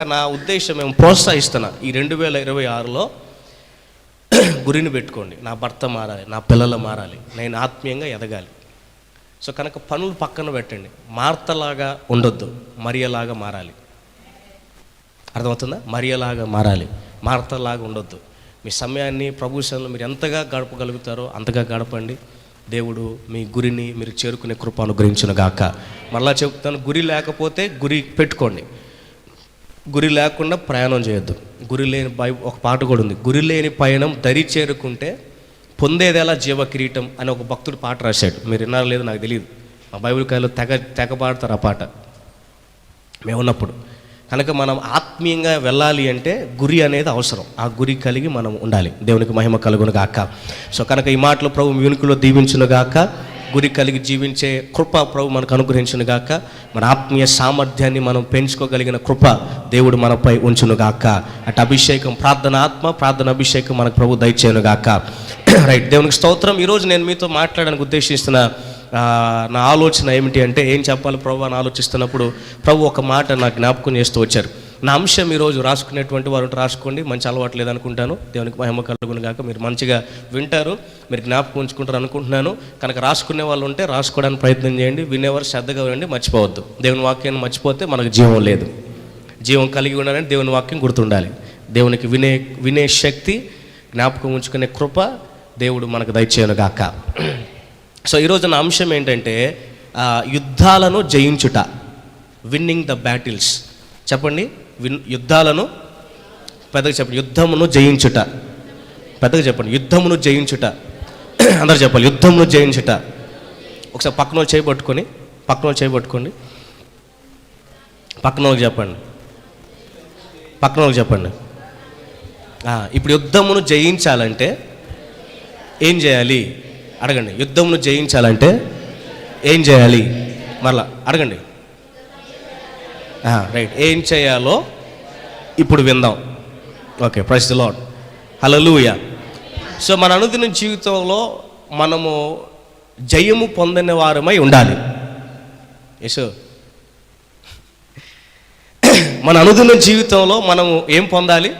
నా ఉద్దేశం మేము ప్రోత్సహిస్తున్నా, ఈ 2026లో గురిని పెట్టుకోండి. నా భర్త మారాలి, నా పిల్లలు మారాలి, నేను ఆత్మీయంగా ఎదగాలి. సో కనుక పనులు పక్కన పెట్టండి. మార్తలాగా ఉండొద్దు, మరియలాగా మారాలి. అర్థమవుతుందా? మరియలాగా మారాలి, మార్తలాగా ఉండొద్దు. మీ సమయాన్ని ప్రభు సన్నిధిలో మీరు ఎంతగా గడపగలుగుతారో అంతగా గడపండి. దేవుడు మీ గురిని మీరు చేరుకునే కృప అనుగ్రహించును గాక. మళ్ళా చెప్తాను, గురి లేకపోతే గురి పెట్టుకోండి. గురి లేకుండా ప్రయాణం చేయొద్దు. గురి లేని ఒక పాట కూడా ఉంది, గురి లేని పయనం దరి చేరుకుంటే పొందేదేలా జీవ కిరీటం అని ఒక భక్తుడు పాట రాశాడు. మీరు విన్నారో లేదో నాకు తెలియదు. మా బైబిల్ కాయలో తెగ పాడతారు ఆ పాట మేము ఉన్నప్పుడు. కనుక మనం ఆత్మీయంగా వెళ్ళాలి అంటే గురి అనేది అవసరం. ఆ గురి కలిగి మనం ఉండాలి. దేవునికి మహిమ కలుగును గాక. సో కనుక ఈ మాటలు ప్రభు మీ వెనుకలో దీవించును గాక. గురి కలిగి జీవించే కృప ప్రభు మనకు అనుగ్రహించును గాక. మన ఆత్మీయ సామర్థ్యాన్ని మనం పెంచుకోగలిగిన కృప దేవుడు మనపై ఉంచును గాక. అటు అభిషేకం, ప్రార్థన అభిషేకం మనకు ప్రభు దయచేయను గాక. రైట్, దేవునికి స్తోత్రం. ఈరోజు నేను మీతో మాట్లాడడానికి ఉద్దేశిస్తున్న నా ఆలోచన ఏమిటి అంటే, ఏం చెప్పాలి ప్రభు అని ఆలోచిస్తున్నప్పుడు ప్రభు ఒక మాట నాకు జ్ఞాపకం చేస్తూ వచ్చారు. నా అంశం ఈరోజు రాసుకునేటువంటి వారు రాసుకోండి, మంచి అలవాటు లేదనుకుంటాను. దేవునికి మహిమ కలుగును గాక. మీరు మంచిగా వింటారు, మీరు జ్ఞాపకం ఉంచుకుంటారు అనుకుంటున్నాను. కనుక రాసుకునే వాళ్ళు ఉంటే రాసుకోవడానికి ప్రయత్నం చేయండి. వినేవారు శ్రద్ధగా వినండి, మర్చిపోవద్దు. దేవుని వాక్యాన్ని మర్చిపోతే మనకు జీవం లేదు. జీవం కలిగి ఉండాలంటే దేవుని వాక్యం గుర్తుండాలి. దేవునికి వినే శక్తి, జ్ఞాపకం ఉంచుకునే కృప దేవుడు మనకు దయచేయను గాక. సో ఈరోజు నా అంశం ఏంటంటే, యుద్ధాలను జయించుట, విన్నింగ్ ద బ్యాటిల్స్. చెప్పండి, యుద్ధాలను పెద్దగా చెప్పండి. యుద్ధమును జయించుట, పెద్దగా చెప్పండి. యుద్ధమును జయించుట. అందరూ చెప్పాలి, యుద్ధమును జయించుట. ఒకసారి పక్కన వాళ్ళు చేయబట్టుకోండి, పక్కన వాళ్ళకి చెప్పండి. ఇప్పుడు యుద్ధమును జయించాలంటే ఏం చేయాలి అడగండి. యుద్ధమును జయించాలంటే ఏం చేయాలి మరలా అడగండి. రైట్, ఏం చేయాలో ఇప్పుడు విందాం. Okay, praise the lord, hallelujah. So మన అనుదిన జీవితంలో మనము జయము పొందిన వారమై ఉండాలి. యశో, మన అనుదిన జీవితంలో మనము ఏం పొందాలి?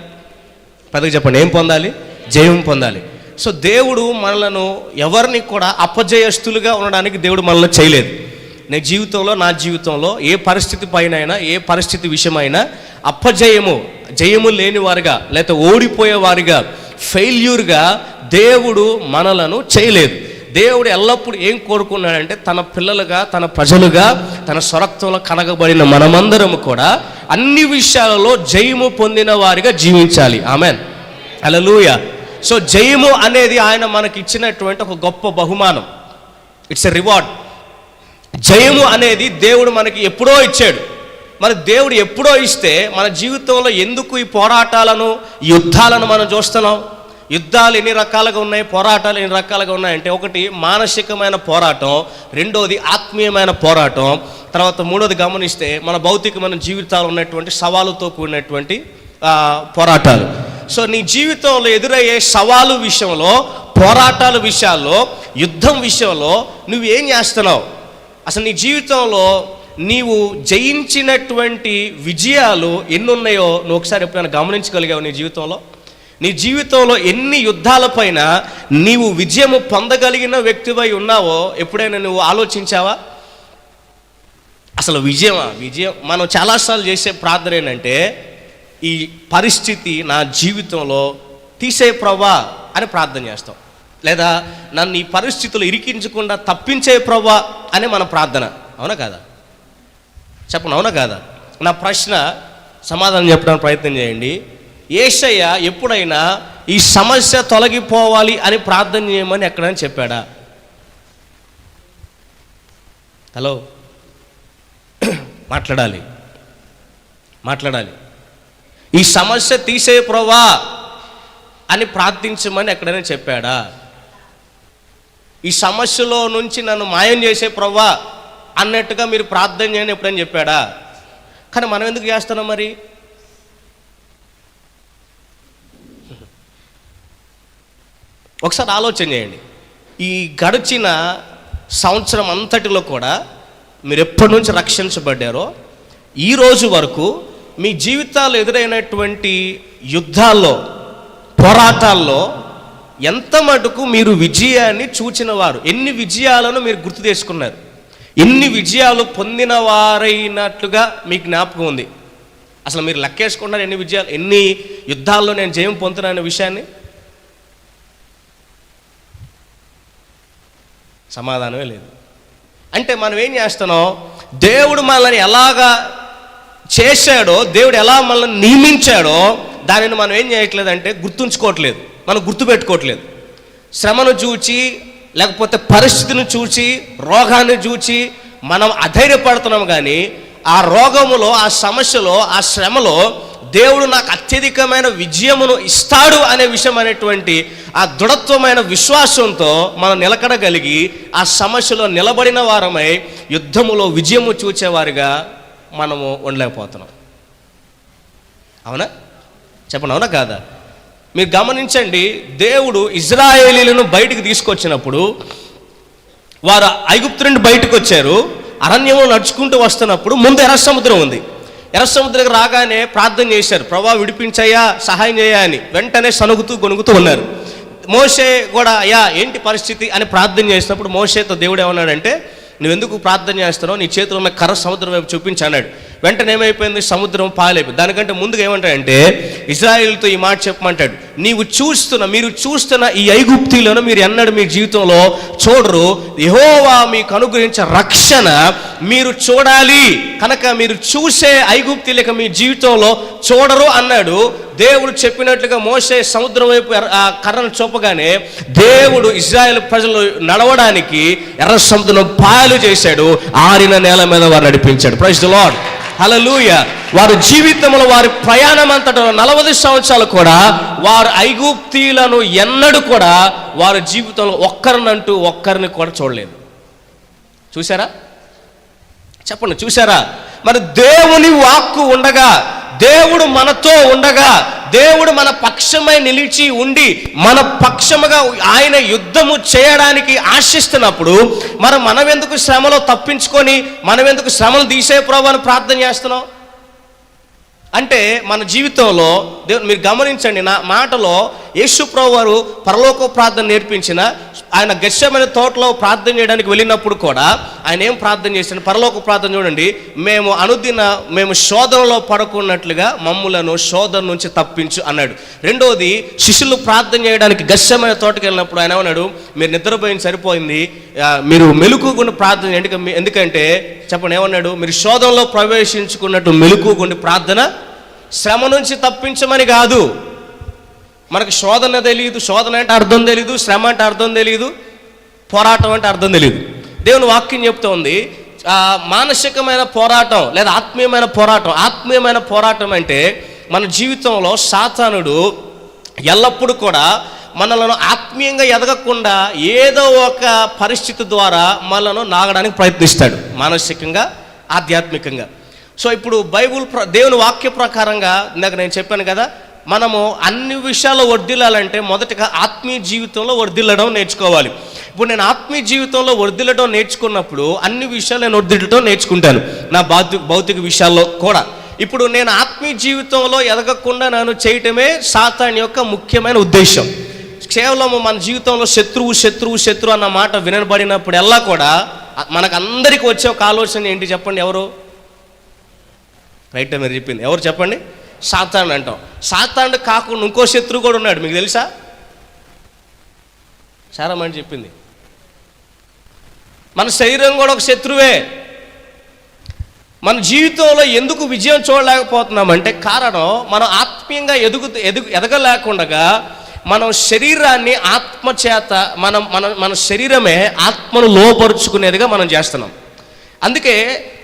పెద్దగా చెప్పండి, ఏం పొందాలి? జయం పొందాలి. సో దేవుడు మనలను ఎవరిని కూడా అపజయస్తులుగా ఉండడానికి దేవుడు మనల్ని చేయలేదు. నా జీవితంలో ఏ పరిస్థితి పైన అయినా, ఏ పరిస్థితి విషయమైనా జయము లేని వారుగా, లేకపోతే ఓడిపోయేవారుగా, ఫెయిల్యూర్గా దేవుడు మనలను చేయలేదు. దేవుడు ఎల్లప్పుడూ ఏం కోరుకున్నాడంటే, తన పిల్లలుగా, తన ప్రజలుగా, తన స్వరక్తంలో కనగబడిన మనమందరం కూడా అన్ని విషయాలలో జయము పొందిన వారిగా జీవించాలి. ఆమెన్, హల్లెలూయా. సో జయము అనేది ఆయన మనకి ఇచ్చినటువంటి ఒక గొప్ప బహుమానం. It's a reward. జయము అనేది దేవుడు మనకి ఎప్పుడో ఇచ్చాడు. మరి దేవుడు ఎప్పుడో ఇస్తే మన జీవితంలో ఎందుకు ఈ పోరాటాలను, యుద్ధాలను మనం చూస్తున్నాం? యుద్ధాలు ఎన్ని రకాలుగా ఉన్నాయి, పోరాటాలు ఎన్ని రకాలుగా ఉన్నాయంటే, ఒకటి మానసికమైన పోరాటం, రెండోది ఆత్మీయమైన పోరాటం, తర్వాత మూడోది గమనిస్తే మన భౌతికమైన జీవితాలు ఉన్నటువంటి సవాలుతో కూడినటువంటి పోరాటాలు. సో నీ జీవితంలో ఎదురయ్యే సవాలు విషయంలో, పోరాటాల విషయాల్లో, యుద్ధం విషయంలో నువ్వు ఏం చేస్తున్నావు? అసలు నీ జీవితంలో నీవు జయించినటువంటి విజయాలు ఎన్ని ఉన్నాయో నువ్వు ఒకసారి ఎప్పుడైనా గమనించగలిగావు? నీ జీవితంలో ఎన్ని యుద్ధాలపైన నీవు విజయము పొందగలిగిన వ్యక్తివై ఉన్నావో ఎప్పుడైనా నువ్వు ఆలోచించావా? అసలు విజయం మనం చాలాసార్లు చేసే ప్రార్థన ఏంటంటే, ఈ పరిస్థితి నా జీవితంలో తీసే ప్రభా అని ప్రార్థన చేస్తాం, లేదా నన్ను ఈ పరిస్థితులు ఇరికించకుండా తప్పించే ప్రభా అని మన ప్రార్థన. అవునా కాదా? చెప్పండి, అవునా కాదా? నా ప్రశ్న సమాధానం చెప్పడానికి ప్రయత్నం చేయండి. యేసయ్య ఎప్పుడైనా ఈ సమస్య తొలగిపోవాలి అని ప్రార్థన చేయమని ఎక్కడైనా చెప్పాడా? హలో, మాట్లాడాలి. ఈ సమస్య తీసే ప్రభా అని ప్రార్థించమని ఎక్కడైనా చెప్పాడా? ఈ సమస్యలో నుంచి నన్ను మాయం చేసే ప్రభా అన్నట్టుగా మీరు ప్రార్థన చేయని ఎప్పుడైనా చెప్పాడా? కానీ మనం ఎందుకు చేస్తున్నాం మరి? ఒకసారి ఆలోచన చేయండి. ఈ గడిచిన సంవత్సరం అంతటిలో కూడా మీరు ఎప్పటి నుంచి రక్షించబడ్డారో ఈ రోజు వరకు మీ జీవితాల్లో ఎదురైనటువంటి యుద్ధాల్లో, పోరాటాల్లో ఎంత మటుకు మీరు విజయాన్ని చూచిన వారు, ఎన్ని విజయాలను మీరు గుర్తు చేసుకున్నారు, ఎన్ని విజయాలు పొందిన వారైనట్లుగా మీకు జ్ఞాపకం ఉంది? అసలు మీరు లెక్కేసుకున్నారు ఎన్ని విజయాలు, ఎన్ని యుద్ధాల్లో నేను జయం పొందుతున్నా విషయాన్ని? సమాధానమే లేదు. అంటే మనం ఏం చేస్తున్నాం, దేవుడు మనల్ని ఎలాగా చేశాడో, దేవుడు ఎలా మనల్ని నియమించాడో దానిని మనం ఏం చేయట్లేదంటే గుర్తుంచుకోవట్లేదు, మనం గుర్తుపెట్టుకోవట్లేదు. శ్రమను చూచి, లేకపోతే పరిస్థితిని చూచి, రోగాన్ని చూచి మనం అధైర్యపడుతున్నాం. కానీ ఆ రోగములో, ఆ సమస్యలో, ఆ శ్రమలో దేవుడు నాకు అత్యధికమైన విజయమును ఇస్తాడు అనే విషయం అనేటువంటి ఆ దృఢత్వమైన విశ్వాసంతో మనం నిలకడగలిగి ఆ సమస్యలో నిలబడిన వారమై యుద్ధములో విజయము చూచేవారిగా మనము ఉండలేకపోతున్నాం. అవునా? చెప్పండి, అవునా కాదా? మీరు గమనించండి, దేవుడు ఇజ్రాయేలీలను బయటికి తీసుకొచ్చినప్పుడు వారు ఐగుప్తు నుండి బయటకు వచ్చారు. అరణ్యంలో నడుచుకుంటూ వస్తున్నప్పుడు ముందు ఎర్ర సముద్రం ఉంది. ఎర్ర సముద్రం రాగానే ప్రార్థన చేశారు, ప్రభువా విడిపించయ్యా, సహాయం చేయా అని. వెంటనే సనుగుతూ గొనుగుతూ ఉన్నారు. మోషే కూడా అయ్యా ఏంటి పరిస్థితి అని ప్రార్థన చేసినప్పుడు మోషేతో దేవుడు ఏమన్నాడంటే, నువ్వెందుకు ప్రార్థన చేస్తున్నావు, నీ చేతిలో ఉన్న కర్ర సముద్రం వైపు చూపించి అన్నాడు. వెంటనే ఏమైపోయింది, సముద్రం పాలైపోయింది. దానికంటే ముందుగా ఏమంటాడంటే ఇజ్రాయేలుతో ఈ మాట చెప్పమంటాడు, మీరు చూస్తున్న ఈ ఐగుప్తీలను మీరు ఎన్నడూ మీ జీవితంలో చూడరు, యెహోవా మీకు అనుగ్రహించే రక్షణ మీరు చూడాలి, కనుక మీరు చూసే ఐగుప్తీలక మీ జీవితంలో చూడరు అన్నాడు. దేవుడు చెప్పినట్లుగా మోషే సముద్రం వైపు కర్రను చూపగానే దేవుడు ఇజ్రాయేల్ ప్రజలు నడవడానికి ఎర్ర సముద్రం పాయలు చేశాడు, ఆరిన నేల మీద వారు నడిపించాడు. ప్రైజ్ ది లార్డ్, హల్లెలూయా. వారి జీవితంలో, వారి ప్రయాణం అంతటా 40 సంవత్సరాలు కూడా వారు ఐగుప్తీలను ఎన్నడూ కూడా వారి జీవితంలో ఒక్కరిని కూడా చూడలేదు. చూసారా? చెప్పండి, చూసారా? మరి దేవుని వాక్కు ఉండగా, దేవుడు మనతో ఉండగా, దేవుడు మన పక్షమై నిలిచి ఉండి మన పక్షముగా ఆయన యుద్ధము చేయడానికి ఆశిస్తున్నప్పుడు మరి మనం ఎందుకు శ్రమలో తప్పించుకొని, మనం ఎందుకు శ్రమలు తీసే ప్రభువా అని ప్రార్థన చేస్తున్నాం? అంటే మన జీవితంలో దేవుడు, మీరు గమనించండి, నా మాటలో యేసు ప్రభువు వారు పరలోక ప్రార్థన నేర్పించిన, ఆయన గెత్సేమనే తోటలో ప్రార్థన చేయడానికి వెళ్ళినప్పుడు కూడా ఆయన ఏం ప్రార్థన చేశాడు? పరలోక ప్రార్థన చూడండి, మేము శోధనలో పడకున్నట్లుగా మమ్ములను శోధన నుంచి తప్పించు అన్నాడు. రెండోది, శిష్యులు ప్రార్థన చేయడానికి గెత్సేమనే తోటకి వెళ్ళినప్పుడు ఆయన ఏమన్నాడు, మీరు నిద్రపోయింది సరిపోయింది, మీరు మెలకువగా ప్రార్థన చేయండి. ఎందుకంటే చెప్పండి, ఏమన్నాడు? మీరు శోధనలో ప్రవేశించుకున్నట్టు మెలకువగా ప్రార్థన, శ్రమ నుంచి తప్పించమని కాదు. మనకు శోధన తెలియదు, శోధన అంటే అర్థం తెలియదు, శ్రమ అంటే అర్థం తెలియదు, పోరాటం అంటే అర్థం తెలియదు. దేవుని వాక్యం చెప్తూ ఉంది, మానసికమైన పోరాటం లేదా ఆత్మీయమైన పోరాటం అంటే మన జీవితంలో సాతానుడు ఎల్లప్పుడూ కూడా మనలను ఆత్మీయంగా ఎదగకుండా ఏదో ఒక పరిస్థితి ద్వారా మనలను నాగడానికి ప్రయత్నిస్తాడు, మానసికంగా, ఆధ్యాత్మికంగా. సో ఇప్పుడు దేవుని వాక్య ప్రకారంగా ఇందాక నేను చెప్పాను కదా, మనము అన్ని విషయాల్లో వర్ధిల్లాలంటే మొదటగా ఆత్మీయ జీవితంలో వర్ధిల్లడం నేర్చుకోవాలి. ఇప్పుడు నేను ఆత్మీయ జీవితంలో వర్ధిల్లడం నేర్చుకున్నప్పుడు అన్ని విషయాలు నేను వర్ధిల్లడం నేర్చుకుంటాను, నా భౌతిక విషయాల్లో కూడా. ఇప్పుడు నేను ఆత్మీయ జీవితంలో ఎదగకుండా నేను చేయటమే సాతాను యొక్క ముఖ్యమైన ఉద్దేశం. కేవలం మన జీవితంలో శత్రువు అన్న మాట వినబడినప్పుడల్లా కూడా మనకు అందరికీ వచ్చే ఒక ఆలోచన ఏంటి చెప్పండి? ఎవరు? రైట్, మీరు చెప్పింది ఎవరు చెప్పండి? సాతాను అంటాం. సాతాను కాకుండా ఇంకో శత్రువు కూడా ఉన్నాడు, మీకు తెలుసా? చాలా మంది చెప్పింది. మన శరీరం కూడా ఒక శత్రువే. మన జీవితంలో ఎందుకు విజయం చూడలేకపోతున్నామంటే కారణం, మనం ఆత్మీయంగా ఎదగలేకుండా మనం శరీరాన్ని ఆత్మచేత మన శరీరమే ఆత్మను లోపరుచుకునేదిగా మనం చేస్తున్నాం. అందుకే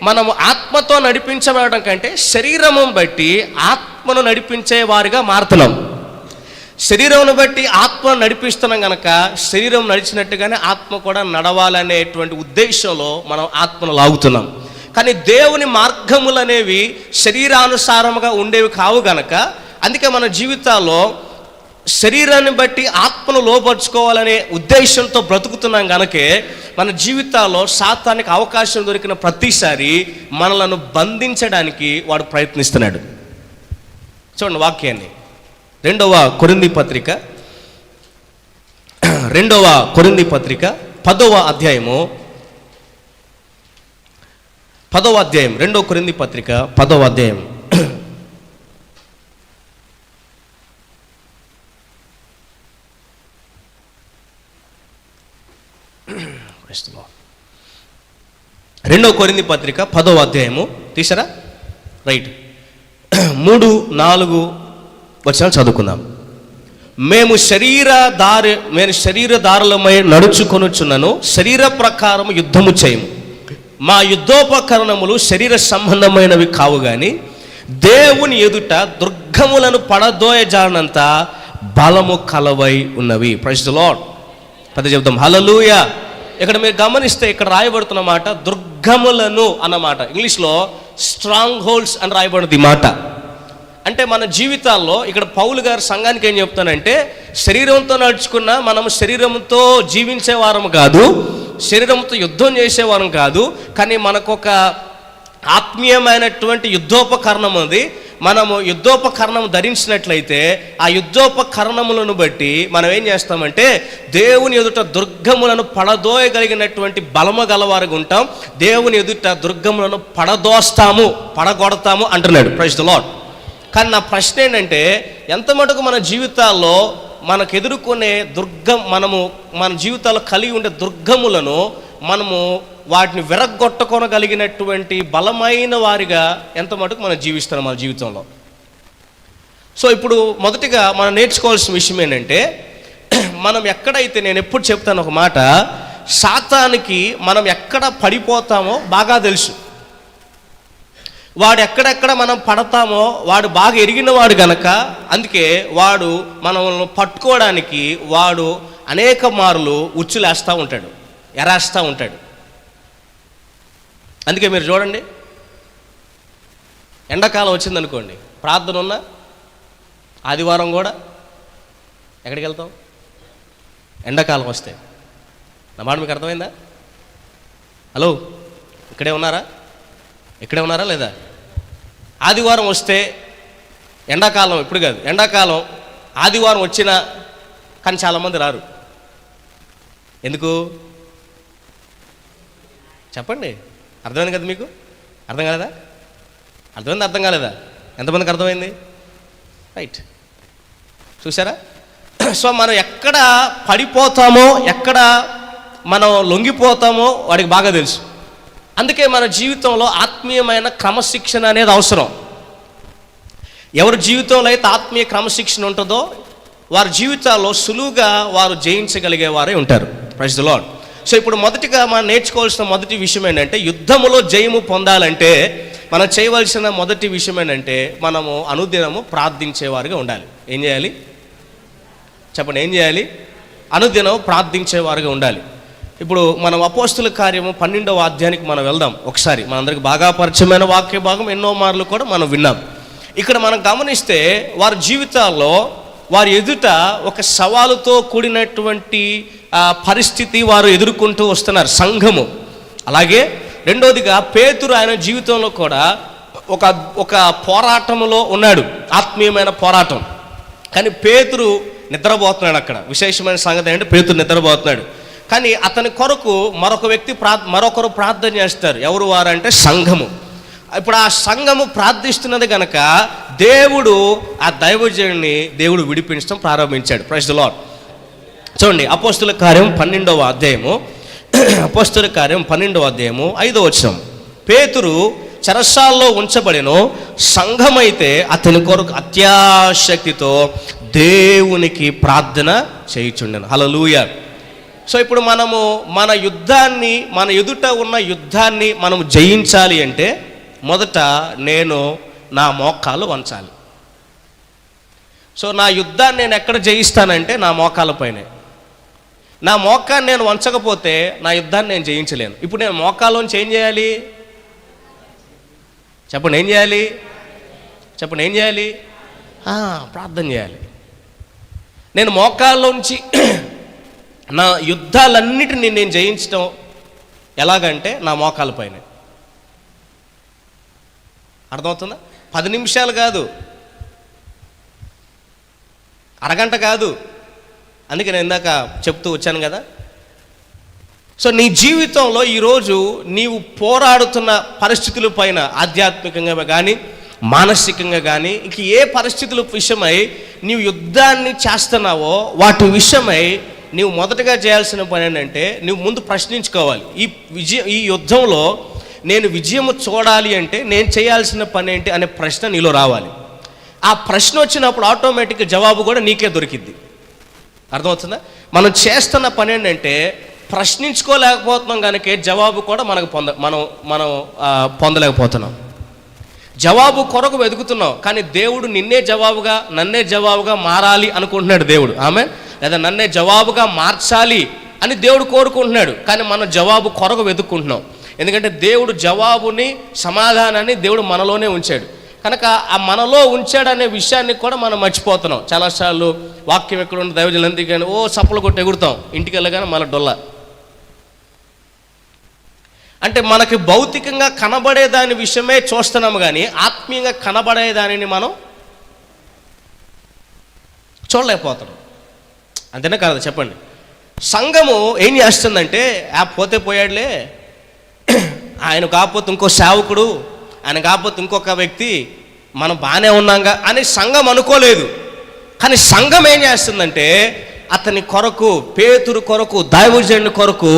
మనము ఆత్మతో నడిపించబడడం కంటే శరీరము బట్టి ఆత్మను నడిపించే వారిగా మారుతున్నాం. శరీరంను బట్టి ఆత్మను నడిపిస్తున్నాం కనుక శరీరం నడిచినట్టుగానే ఆత్మ కూడా నడవాలనేటువంటి ఉద్దేశంలో మనం ఆత్మను లాగుతున్నాం. కానీ దేవుని మార్గములు అనేవి శరీరానుసారముగా ఉండేవి కావు గనక, అందుకే మన జీవితాల్లో శరీరాన్ని బట్టి ఆత్మను లోపరుచుకోవాలనే ఉద్దేశంతో బ్రతుకుతున్నాం కనుకే మన జీవితాల్లో సాతానికి అవకాశం దొరికిన ప్రతిసారి మనలను బంధించడానికి వాడు ప్రయత్నిస్తున్నాడు. చూడండి వాక్యాన్ని. రెండవ కొరింథీ పత్రిక 10వ అధ్యాయము 2 కొరింథీ పత్రిక 10వ అధ్యాయం. రెండవ కొరింథీ పత్రిక 10వ అధ్యాయము తీసారా? రైట్. 3-4 వచనాలు చదువుకుందాం. మేము శరీరదారులమై నడుచుకొనుచున్నను, శరీర ప్రకారం యుద్ధము చేయము. మా యుద్ధోపకరణములు శరీర సంబంధమైనవి కావు గాని దేవుని ఎదుట దుర్గములను పడదోయజాలనంత బలము కలవై ఉన్నవి. Praise the lord. పెద్ద చెప్తాం హల్లెలూయా. ఇక్కడ మీరు గమనిస్తే ఇక్కడ రాయబడుతున్న మాట దుర్గములను అన్నమాట. ఇంగ్లీష్లో స్ట్రాంగ్ హోల్డ్స్ అని రాయబడింది ఈ మాట. అంటే మన జీవితాల్లో ఇక్కడ పౌలు గారు సంఘానికి ఏం చెప్తానంటే, శరీరంతో నడుచుకున్న మనము శరీరంతో జీవించేవారం కాదు, శరీరంతో యుద్ధం చేసేవారం కాదు, కానీ మనకొక ఆత్మీయమైనటువంటి యుద్ధోపకరణం ఉంది. మనము యుద్ధోపకరణం ధరించినట్లయితే ఆ యుద్ధోపకరణములను బట్టి మనం ఏం చేస్తామంటే దేవుని ఎదుట దుర్గములను పడదోయగలిగినటువంటి బలము గలవారుగా ఉంటాం. దేవుని ఎదుట దుర్గములను పడగొడతాము అంటున్నాడు. Praise the lord. కానీ నా ప్రశ్న ఏంటంటే, ఎంత మటుకు మన జీవితాల్లో మనకు ఎదుర్కొనే మనము మన జీవితాల్లో కలిగి ఉండే దుర్గములను మనము వాటిని విరగొట్టుకొనగలిగినటువంటి బలమైన వారిగా ఎంత మటుకు మనం జీవిస్తున్నాం మన జీవితంలో. సో ఇప్పుడు మొదటిగా మనం నేర్చుకోవాల్సిన విషయం ఏంటంటే, మనం ఎక్కడైతే, నేను ఎప్పుడు చెప్తాను ఒక మాట, సాతానికి మనం ఎక్కడ పడిపోతామో బాగా తెలుసు. వాడు ఎక్కడెక్కడ మనం పడతామో వాడు బాగా ఎరిగినవాడు గనక, అందుకే వాడు మనల్ని పట్టుకోవడానికి వాడు అనేక మార్లు ఉచ్చులేస్తూ ఉంటాడు, ఎరాస్తూ ఉంటాడు. అందుకే మీరు చూడండి, ఎండాకాలం వచ్చిందనుకోండి, ప్రార్థన ఉన్న ఆదివారం కూడా ఎక్కడికి వెళ్తాం? ఎండాకాలం వస్తే. నా మాట మీకు అర్థమైందా? హలో, ఇక్కడే ఉన్నారా లేదా? ఆదివారం వస్తే, ఎండాకాలం ఇప్పుడు కాదు, ఎండాకాలం ఆదివారం వచ్చినా కానీ చాలామంది రారు. ఎందుకు చెప్పండి? అర్థమైంది కదా మీకు? అర్థం కాలేదా? అర్థం కాలేదా? ఎంతమందికి అర్థమైంది? రైట్, చూసారా? సో మనం ఎక్కడ పడిపోతామో, ఎక్కడ మనం లొంగిపోతామో వాడికి బాగా తెలుసు. అందుకే మన జీవితంలో ఆత్మీయమైన క్రమశిక్షణ అనేది అవసరం. ఎవరి జీవితంలో అయితే ఆత్మీయ క్రమశిక్షణ ఉంటుందో వారి జీవితాల్లో సులువుగా వారు జయించగలిగే వారే ఉంటారు. Praise the lord. సో ఇప్పుడు మొదటిగా మనం నేర్చుకోవాల్సిన మొదటి విషయం ఏంటంటే, యుద్ధములో జయము పొందాలంటే మనం చేయవలసిన మొదటి విషయం ఏంటంటే, మనము అనుదినము ప్రార్థించేవారుగా ఉండాలి. ఏం చేయాలి చెప్పండి? ఏం చేయాలి? అనుదినం ప్రార్థించేవారుగా ఉండాలి. ఇప్పుడు మనం అపోస్తుల కార్యము 12వ అధ్యాయానికి మనం వెళ్దాం ఒకసారి. మనందరికి బాగా పరిచయమైన వాక్య భాగం, ఎన్నో మార్లు కూడా మనం విన్నాం. ఇక్కడ మనం గమనిస్తే వారి జీవితాల్లో వారి ఎదుట ఒక సవాలుతో కూడినటువంటి పరిస్థితి వారు ఎదుర్కొంటూ వస్తున్నారు, సంఘము. అలాగే రెండోదిగా పేతురు ఆయన జీవితంలో కూడా ఒక పోరాటంలో ఉన్నాడు, ఆత్మీయమైన పోరాటం. కానీ పేతురు నిద్రపోతున్నాడు. అక్కడ విశేషమైన సంగతి ఏంటంటే పేతురు నిద్రపోతున్నాడు. కానీ అతని కొరకు మరొకరు ప్రార్థన చేస్తారు. ఎవరు వారంటే సంఘము. ఇప్పుడు ఆ సంఘము ప్రార్థిస్తున్నది కనుక దేవుడు ఆ దైవజనుడిని దేవుడు విడిపించడం ప్రారంభించాడు. Praise the lord. చూడండి, అపోస్తుల కార్యం 12వ అధ్యాయము 5వ వచనం. పేతురు చెరసాల్లో ఉంచబడెను, సంఘమైతే అతని కొరకు అత్యాశక్తితో దేవునికి ప్రార్థన చేయుచుండెను. హల్లెలూయా. సో ఇప్పుడు మనము మన ఎదుట ఉన్న యుద్ధాన్ని మనం జయించాలి అంటే మొదట నేను నా మోకాలు వంచాలి. సో నా యుద్ధాన్ని నేను ఎక్కడ జయిస్తానంటే నా మోకాల పైనే. నా మోకాన్ని నేను వంచకపోతే నా యుద్ధాన్ని నేను జయించలేను. ఇప్పుడు నేను మోకాల్లోంచి ఏం చేయాలి చెప్పండి? ఏం చేయాలి? ప్రార్థన చేయాలి. నేను మోకాల్లోంచి నా యుద్ధాలన్నిటిని నేను జయించడం ఎలాగంటే నా మోకాల పైన. అర్థమవుతుందా? 10 నిమిషాలు కాదు, అరగంట కాదు. అందుకే నేను ఇందాక చెప్తూ వచ్చాను కదా. సో నీ జీవితంలో ఈరోజు నీవు పోరాడుతున్న పరిస్థితుల పైన, ఆధ్యాత్మికంగా కానీ మానసికంగా కానీ ఇంక ఏ పరిస్థితుల విషయమై నీవు యుద్ధాన్ని చేస్తున్నావో వాటి విషయమై నీవు మొదటగా చేయాల్సిన పని ఏంటంటే, నువ్వు ముందు ప్రశ్నించుకోవాలి. ఈ యుద్ధంలో నేను విజయము చూడాలి అంటే నేను చేయాల్సిన పని ఏంటి అనే ప్రశ్న నీలో రావాలి. ఆ ప్రశ్న వచ్చినప్పుడు ఆటోమేటిక్గా జవాబు కూడా నీకే దొరికిద్ది. అర్థమవుతుందా? మనం చేస్తున్న పని ఏంటంటే ప్రశ్నించుకోలేకపోతున్నాం కనుక జవాబు కూడా మనం పొందలేకపోతున్నాం. జవాబు కొరకు వెతుకుతున్నాం, కానీ దేవుడు నన్నే జవాబుగా మారాలి అనుకుంటున్నాడు దేవుడు. ఆమెన్. లేదా నన్నే జవాబుగా మార్చాలి అని దేవుడు కోరుకుంటున్నాడు, కానీ మనం జవాబు కొరకు వెతుక్కుంటున్నాం. ఎందుకంటే దేవుడు జవాబుని, సమాధానాన్ని దేవుడు మనలోనే ఉంచాడు కనుక ఆ మనలో ఉంచాడనే విషయాన్ని కూడా మనం మర్చిపోతున్నాం. చాలాసార్లు వాక్యం ఎక్కడ ఉంటే దైవజనులు ఎందుకు కానీ సప్పలు కొట్టి ఎగురుతాం, ఇంటికి వెళ్ళగానే మన డొల్ల. అంటే మనకి భౌతికంగా కనబడే దాని విషయమే చూస్తున్నాము, కానీ ఆత్మీయంగా కనబడే దానిని మనం చూడలేకపోతున్నాం. అంతేనా కాదు చెప్పండి? సంఘము ఏం చేస్తుందంటే, పోతే పోయాడులే, ఆయన కాకపోతే ఇంకో సేవకుడు, ఆయన కాకపోతే ఇంకొక వ్యక్తి, మనం బాగానే ఉన్నాంగా అని సంఘం అనుకోలేదు. కానీ సంఘం ఏం చేస్తుందంటే అతని కొరకు, పేతురు కొరకు, దైవజనుని కొరకు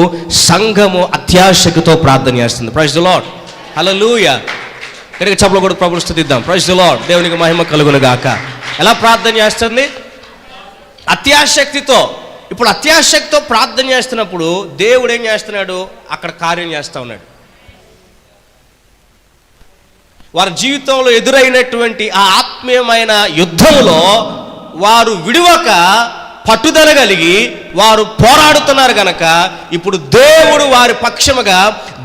సంఘము అత్యాశతో ప్రార్థన చేస్తుంది. Praise the lord. హల్లెలూయా. ఇక్కడికి చప్పట్లు కూడా ప్రభువుని స్తుతిద్దాం. Praise the lord. దేవునికి మహిమ కలుగును గాక. ఎలా ప్రార్థన చేస్తుంది? అత్యాశక్తితో. ఇప్పుడు అత్యాశక్తితో ప్రార్థన చేస్తున్నప్పుడు దేవుడు ఏం చేస్తున్నాడు? అక్కడ కార్యం చేస్తూ ఉన్నాడు. వారి జీవితంలో ఎదురైనటువంటి ఆ ఆత్మీయమైన యుద్ధంలో వారు విడివక పట్టుదల కలిగి వారు పోరాడుతున్నారు కనుక ఇప్పుడు దేవుడు వారి పక్షముగా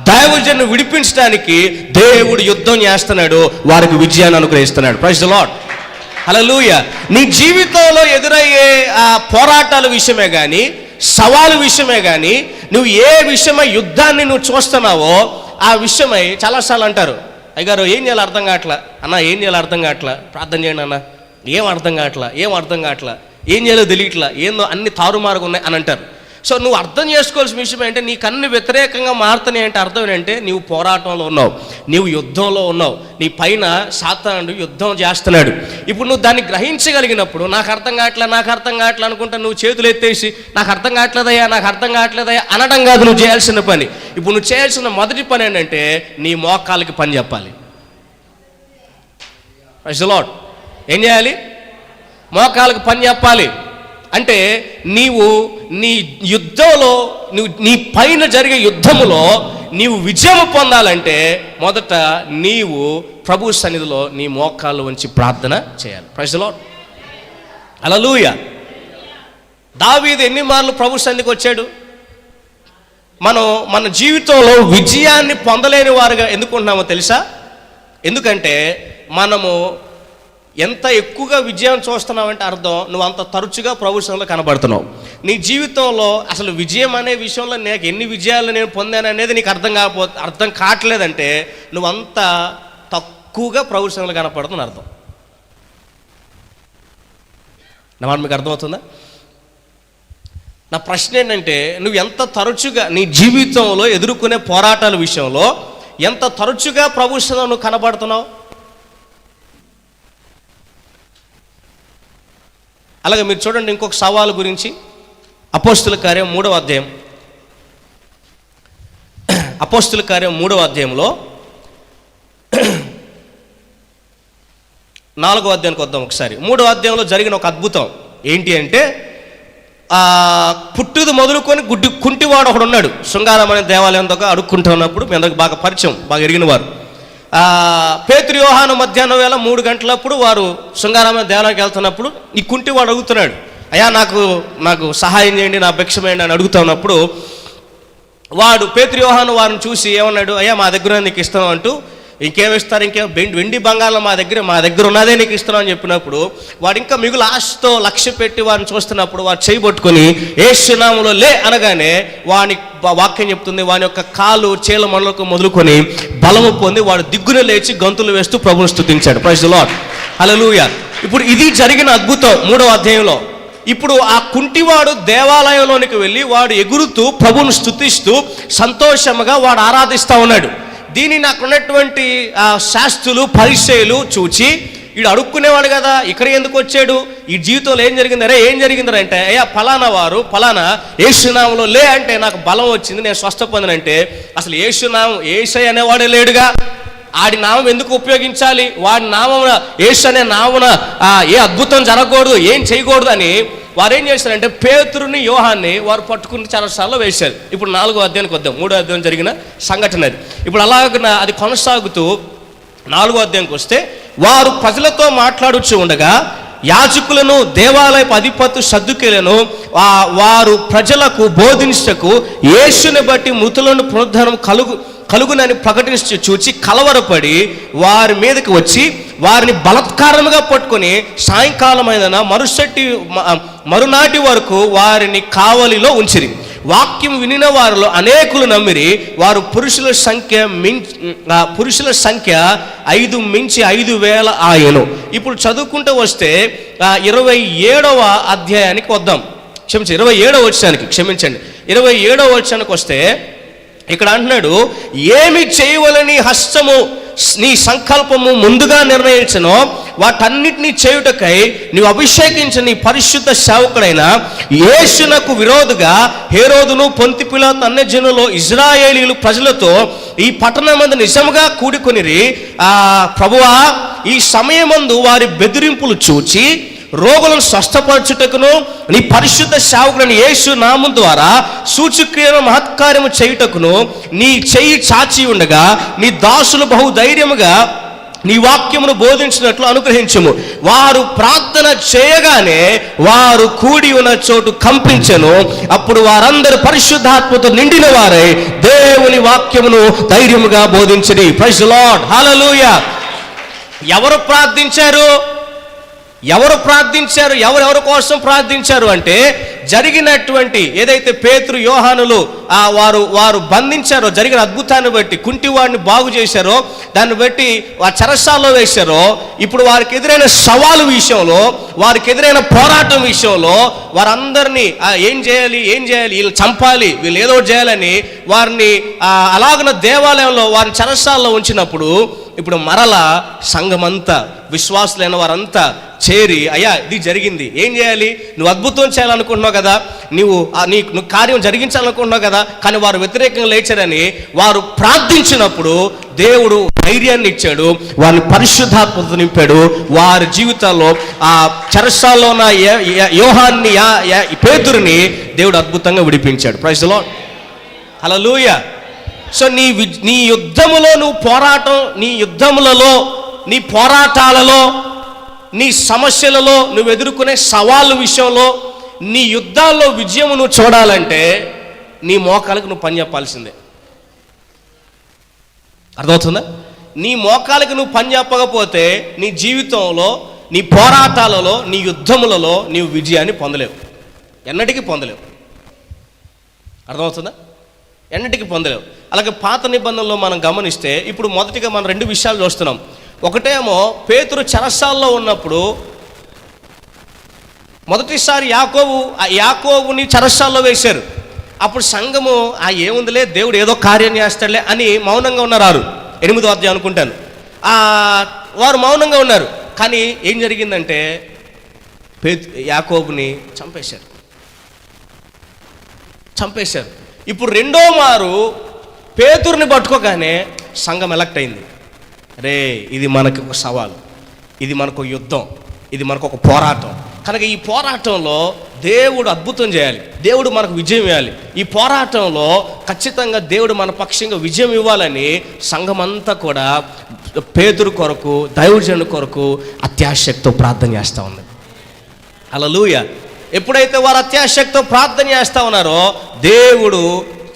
దైవజనుని విడిపించడానికి దేవుడు యుద్ధం చేస్తున్నాడు, వారికి విజయాన్ని అనుగ్రహిస్తున్నాడు. Praise the lord. హల్లెలూయా. నీ జీవితంలో ఎదురయ్యే ఆ పోరాటాల విషయమే కానీ, సవాలు విషయమే కానీ, నువ్వు ఏ విషయమై యుద్ధాన్ని నువ్వు చూస్తున్నావో ఆ విషయమై చాలాసార్లు అంటారు, అయ్యగారు ఏం చేయాలి అర్థం కావట్లా, అన్న ఏం చేయాలి అర్థం కావట్లా, ప్రార్థన చేయండి అన్న, ఏం అర్థం కావట్లా, ఏం చేయాలో తెలియట్లా, ఏందో అన్ని తారుమారుగా ఉన్నాయి అని అంటారు. సో నువ్వు అర్థం చేసుకోవాల్సిన విషయం ఏంటంటే, నీకు అన్ని వ్యతిరేకంగా మారుతున్నాయి అంటే అర్థం ఏంటంటే నువ్వు పోరాటంలో ఉన్నావు, నీవు యుద్ధంలో ఉన్నావు, నీ పైన సాతానుడు యుద్ధం చేస్తున్నాడు. ఇప్పుడు నువ్వు దాన్ని గ్రహించగలిగినప్పుడు నాకు అర్థం కావట్లే అనుకుంటా నువ్వు చేతులు ఎత్తేసి నాకు అర్థం కావట్లేదయ్యా అనడం కాదు నువ్వు చేయాల్సిన పని. ఇప్పుడు నువ్వు చేయాల్సిన మొదటి పని ఏంటంటే నీ మోకాళ్ళకి పని చెప్పాలి. Praise the lord. ఏం చేయాలి? మోకాళ్ళకి పని చెప్పాలి. అంటే నీవు నీ యుద్ధంలో, నీ పైన జరిగే యుద్ధములో నీవు విజయం పొందాలంటే మొదట నీవు ప్రభు సన్నిధిలో నీ మోకాళ్ళు ఉంచి ప్రార్థన చేయాలి. Praise the lord. హల్లెలూయా. దావీదు ఎన్ని మార్లు ప్రభు సన్నిధికి వచ్చాడు? మన జీవితంలో విజయాన్ని పొందలేని వారుగా ఎందుకుంటున్నామో తెలుసా? ఎందుకంటే మనము ఎంత ఎక్కువగా విజయం చూస్తున్నావంటే అర్థం నువ్వు అంత తరచుగా ప్రభు సన్నిధిలో కనబడుతున్నావు. నీ జీవితంలో అసలు విజయం అనే విషయంలో నాకు ఎన్ని విజయాలు నేను పొందాను అనేది నీకు అర్థం కావట్లేదంటే నువ్వు అంత తక్కువగా ప్రభు సన్నిధిలో కనపడుతున్న అర్థం. నా మాట మీకు అర్థమవుతుందా? నా ప్రశ్న ఏంటంటే, నువ్వు ఎంత తరచుగా నీ జీవితంలో ఎదుర్కొనే పోరాటాల విషయంలో ఎంత తరచుగా ప్రభు సన్నిధిలో నువ్వు కనబడుతున్నావు? అలాగే మీరు చూడండి ఇంకొక సవాలు గురించి. అపోస్తుల కార్యం 3వ అధ్యాయం, అపోస్తుల కార్యం 3వ అధ్యాయంలో 4వ అధ్యాయానికి వద్దాం ఒకసారి. 3వ అధ్యాయంలో జరిగిన ఒక అద్భుతం ఏంటి అంటే, పుట్టుది మొదలుకొని కుంటివాడు ఒకడు ఉన్నాడు. శృంగారం అనే దేవాలయం దగ్గర అడుక్కుంటున్నప్పుడు మీ అందరికి బాగా పరిచయం, బాగా ఎరిగిన వారు. పేతురు యోహాను మధ్యాహ్నం వేళ 3 గంటలప్పుడు వారు శృంగారం దేవాలయానికి వెళ్తున్నప్పుడు ఈ కుంటివాడు అడుగుతున్నాడు, అయ్యా నాకు సహాయం చేయండి, నా భిక్షమేయండి అని అడుగుతున్నప్పుడు వాడు పేతురు యోహాను వారిని చూసి ఏమన్నాడు, అయ్యా మా దగ్గర నీకు ఇస్తాం అంటూ ఇంకేమిస్తారు, వెండి బంగారం మా దగ్గర ఉన్నదే నీకు ఇస్తున్నాం అని చెప్పినప్పుడు వాడు ఇంకా మిగులు ఆశతో లక్ష్య పెట్టి వారిని చూస్తున్నప్పుడు వాడు చేయబట్టుకొని యేసు నామములో లే అనగానే వాని వాక్యం చెప్తుంది, వాని యొక్క కాలు చేల మనులకు మొదలుకొని బలము పొంది వాడు దిగ్గున లేచి గంతులు వేస్తూ ప్రభువును స్తుతించాడు. ప్రైజ్ ది లార్డ్, హల్లెలూయా. ఇప్పుడు ఇది జరిగిన అద్భుతం 3వ అధ్యాయంలో. ఇప్పుడు ఆ కుంటివాడు దేవాలయంలోనికి వెళ్ళి వాడు ఎగురుతూ ప్రభువును స్తుతిస్తూ సంతోషముగా వాడు ఆరాధిస్తూ ఉన్నాడు. దీన్ని నాకు ఉన్నటువంటి శాస్త్రులు పరిచయులు చూచి, వీడు అడుక్కునేవాడు కదా, ఇక్కడ ఎందుకు వచ్చాడు, ఈ జీవితంలో ఏం జరిగింది, ఏం జరిగింది అంటే, అయ్యా ఫలానా వారు ఫలానా యేసునామంలో లే అంటే నాకు బలం వచ్చింది, నేను స్వస్థ పొందినంటే అసలు యేసునామం యేసయ్య అనేవాడే లేడుగా, ఆడి నామం ఎందుకు ఉపయోగించాలి, వాడి నామమున యేసు అనే నామమున ఏ అద్భుతం జరగకూడదు, ఏం చేయకూడదు అని వారు ఏం చేశారంటే పేతురుని యోహాన్ని వారు పట్టుకుని చెరసాలలో వేశారు. ఇప్పుడు 4వ అధ్యాయానికి వద్దాం. 3వ అధ్యాయం జరిగిన సంఘటన అది. ఇప్పుడు అలాగ అది కొనసాగుతూ 4వ అధ్యాయానికి వస్తే, వారు ప్రజలతో మాట్లాడుచూ ఉండగా యాజకులను దేవాలయపు అధిపతు సద్దుకేలను వారు ప్రజలకు బోధించటకు యేసుని బట్టి మృతులను పునరుద్ధరణ కలుగునని ప్రకటించి చూచి కలవరపడి వారి మీదకి వచ్చి వారిని బలత్కారముగా పట్టుకొని సాయంకాలమైన మరునాటి వరకు వారిని కావలిలో ఉంచిరి. వాక్యం వినిన వారిలో అనేకులు నమ్మిరి. వారు పురుషుల సంఖ్య 5 మించి 5,000 ఆయను. ఇప్పుడు చదువుకుంటూ వస్తే 27వ అధ్యాయానికి వద్దాం. 27వ వచనానికి క్షమించండి. 27వ వచనానికి వస్తే ఇక్కడ అంటున్నాడు, ఏమి చేయవలని హస్తము నీ సంకల్పము ముందుగా నిర్ణయించనో వాటన్నిటినీ చేయుటకై నీవు అభిషేకించిన నీ పరిశుద్ధ సేవకుడైన యేసునకు విరోధుగా హేరోదును పొంతి పిలాతు అన్యజనులు ఇజ్రాయేలీలు ప్రజలతో ఈ పట్టణమందు నిజముగా కూడుకొనిరి. ప్రభువా, ఈ సమయమందు వారి బెదిరింపులు చూచి రోగులను స్వస్థపరచుటకును నీ పరిశుద్ధ సేవకుడైన యేసు నామం ద్వారా సూచక్రియను మహత్కార్యము చేయుటకును నీ చెయ్యి చాచి ఉండగా నీ దాసులు బహు ధైర్యముగా నీ వాక్యమును బోధించినట్లు అనుగ్రహించుము. వారు ప్రార్థన చేయగానే వారు కూడి ఉన్న చోటు కంపించెను. అప్పుడు వారందరూ పరిశుద్ధాత్మతో నిండిన వారై దేవుని వాక్యమును ధైర్యముగా బోధించిరి. ప్రైజ్ ది లార్డ్, హల్లెలూయా. ఎవరు ప్రార్థించారు, ఎవరెవరి కోసం ప్రార్థించారు అంటే, జరిగినటువంటి ఏదైతే పేతురు యోహానులు వారు బంధించారో, జరిగిన అద్భుతాన్ని బట్టి కుంటివాడిని బాగు చేశారో, దాన్ని బట్టి ఆ చెరసాలలో వేశారో, ఇప్పుడు వారికి ఎదురైన సవాలు విషయంలో, వారికి ఎదురైన పోరాటం విషయంలో వారందరినీ ఏం చేయాలి వీళ్ళు చంపాలి, వీళ్ళు ఏదో చేయాలని వారిని అలాగన దేవాలయంలో వారిని చెరసాలలో ఉంచినప్పుడు, ఇప్పుడు మరలా సంఘమంతా విశ్వాసులైన వారంతా చేరి, అయ్యా ఇది జరిగింది, ఏం చేయాలి, నువ్వు అద్భుతం చేయాలనుకుంటున్నావు కదా, నువ్వు కార్యం జరిగించాలనుకుంటున్నావు కదా, కానీ వారు వ్యతిరేకంగా లేచారని వారు ప్రార్థించినప్పుడు దేవుడు ధైర్యాన్ని ఇచ్చాడు, వారిని పరిశుద్ధాత్మతో నింపాడు. వారి జీవితాల్లో ఆ చెరసాలలో ఉన్న యోహాన్ని పేతురుని దేవుడు అద్భుతంగా విడిపించాడు. Praise the lord, hallelujah. So నీ యుద్ధములో నువ్వు పోరాటం, నీ యుద్ధములలో, నీ పోరాటాలలో, నీ సమస్యలలో, నువ్వు ఎదుర్కొనే సవాళ్ళ విషయంలో, నీ యుద్ధాల్లో విజయము నువ్వు చూడాలంటే నీ మోకాలకు నువ్వు పని చెప్పాల్సిందే. అర్థమవుతుందా? నీ మోకాలకు నువ్వు పని చెప్పకపోతే నీ జీవితంలో, నీ పోరాటాలలో, నీ యుద్ధములలో నీవు విజయాన్ని పొందలేవు, ఎన్నటికీ పొందలేవు. అర్థమవుతుందా? ఎన్నటికీ పొందలేవు. అలాగే పాత నిబంధనలో మనం గమనిస్తే ఇప్పుడు మొదటిగా మనం 2 విషయాలు చూస్తున్నాం. ఒకటేమో పేతురు చెరసాల్లో ఉన్నప్పుడు మొదటిసారి యాకోబుని చెరసాల్లో వేశారు. అప్పుడు సంఘము ఏముందిలే, దేవుడు ఏదో కార్యం చేస్తాడులే అని మౌనంగా ఉన్నారు. 8వ అధ్యాయం అనుకుంటాను. వారు మౌనంగా ఉన్నారు. కానీ ఏం జరిగిందంటే యాకోబుని చంపేశారు. ఇప్పుడు రెండో మారు పేతురుని పట్టుకోగానే సంఘం ఎలక్ట్ అయింది. ఇది మనకు ఒక సవాలు, ఇది మనకు యుద్ధం, ఇది మనకు ఒక పోరాటం. కనుక ఈ పోరాటంలో దేవుడు అద్భుతం చేయాలి, దేవుడు మనకు విజయం ఇవ్వాలి. ఈ పోరాటంలో ఖచ్చితంగా దేవుడు మన పక్షంగా విజయం ఇవ్వాలని సంఘం అంతా కూడా పేతురు కొరకు, దైవజనుని కొరకు అత్యాశక్తితో ప్రార్థన చేస్తూ ఉంది. హల్లెలూయా. ఎప్పుడైతే వారు అత్యాశక్తితో ప్రార్థన చేస్తూ ఉన్నారో దేవుడు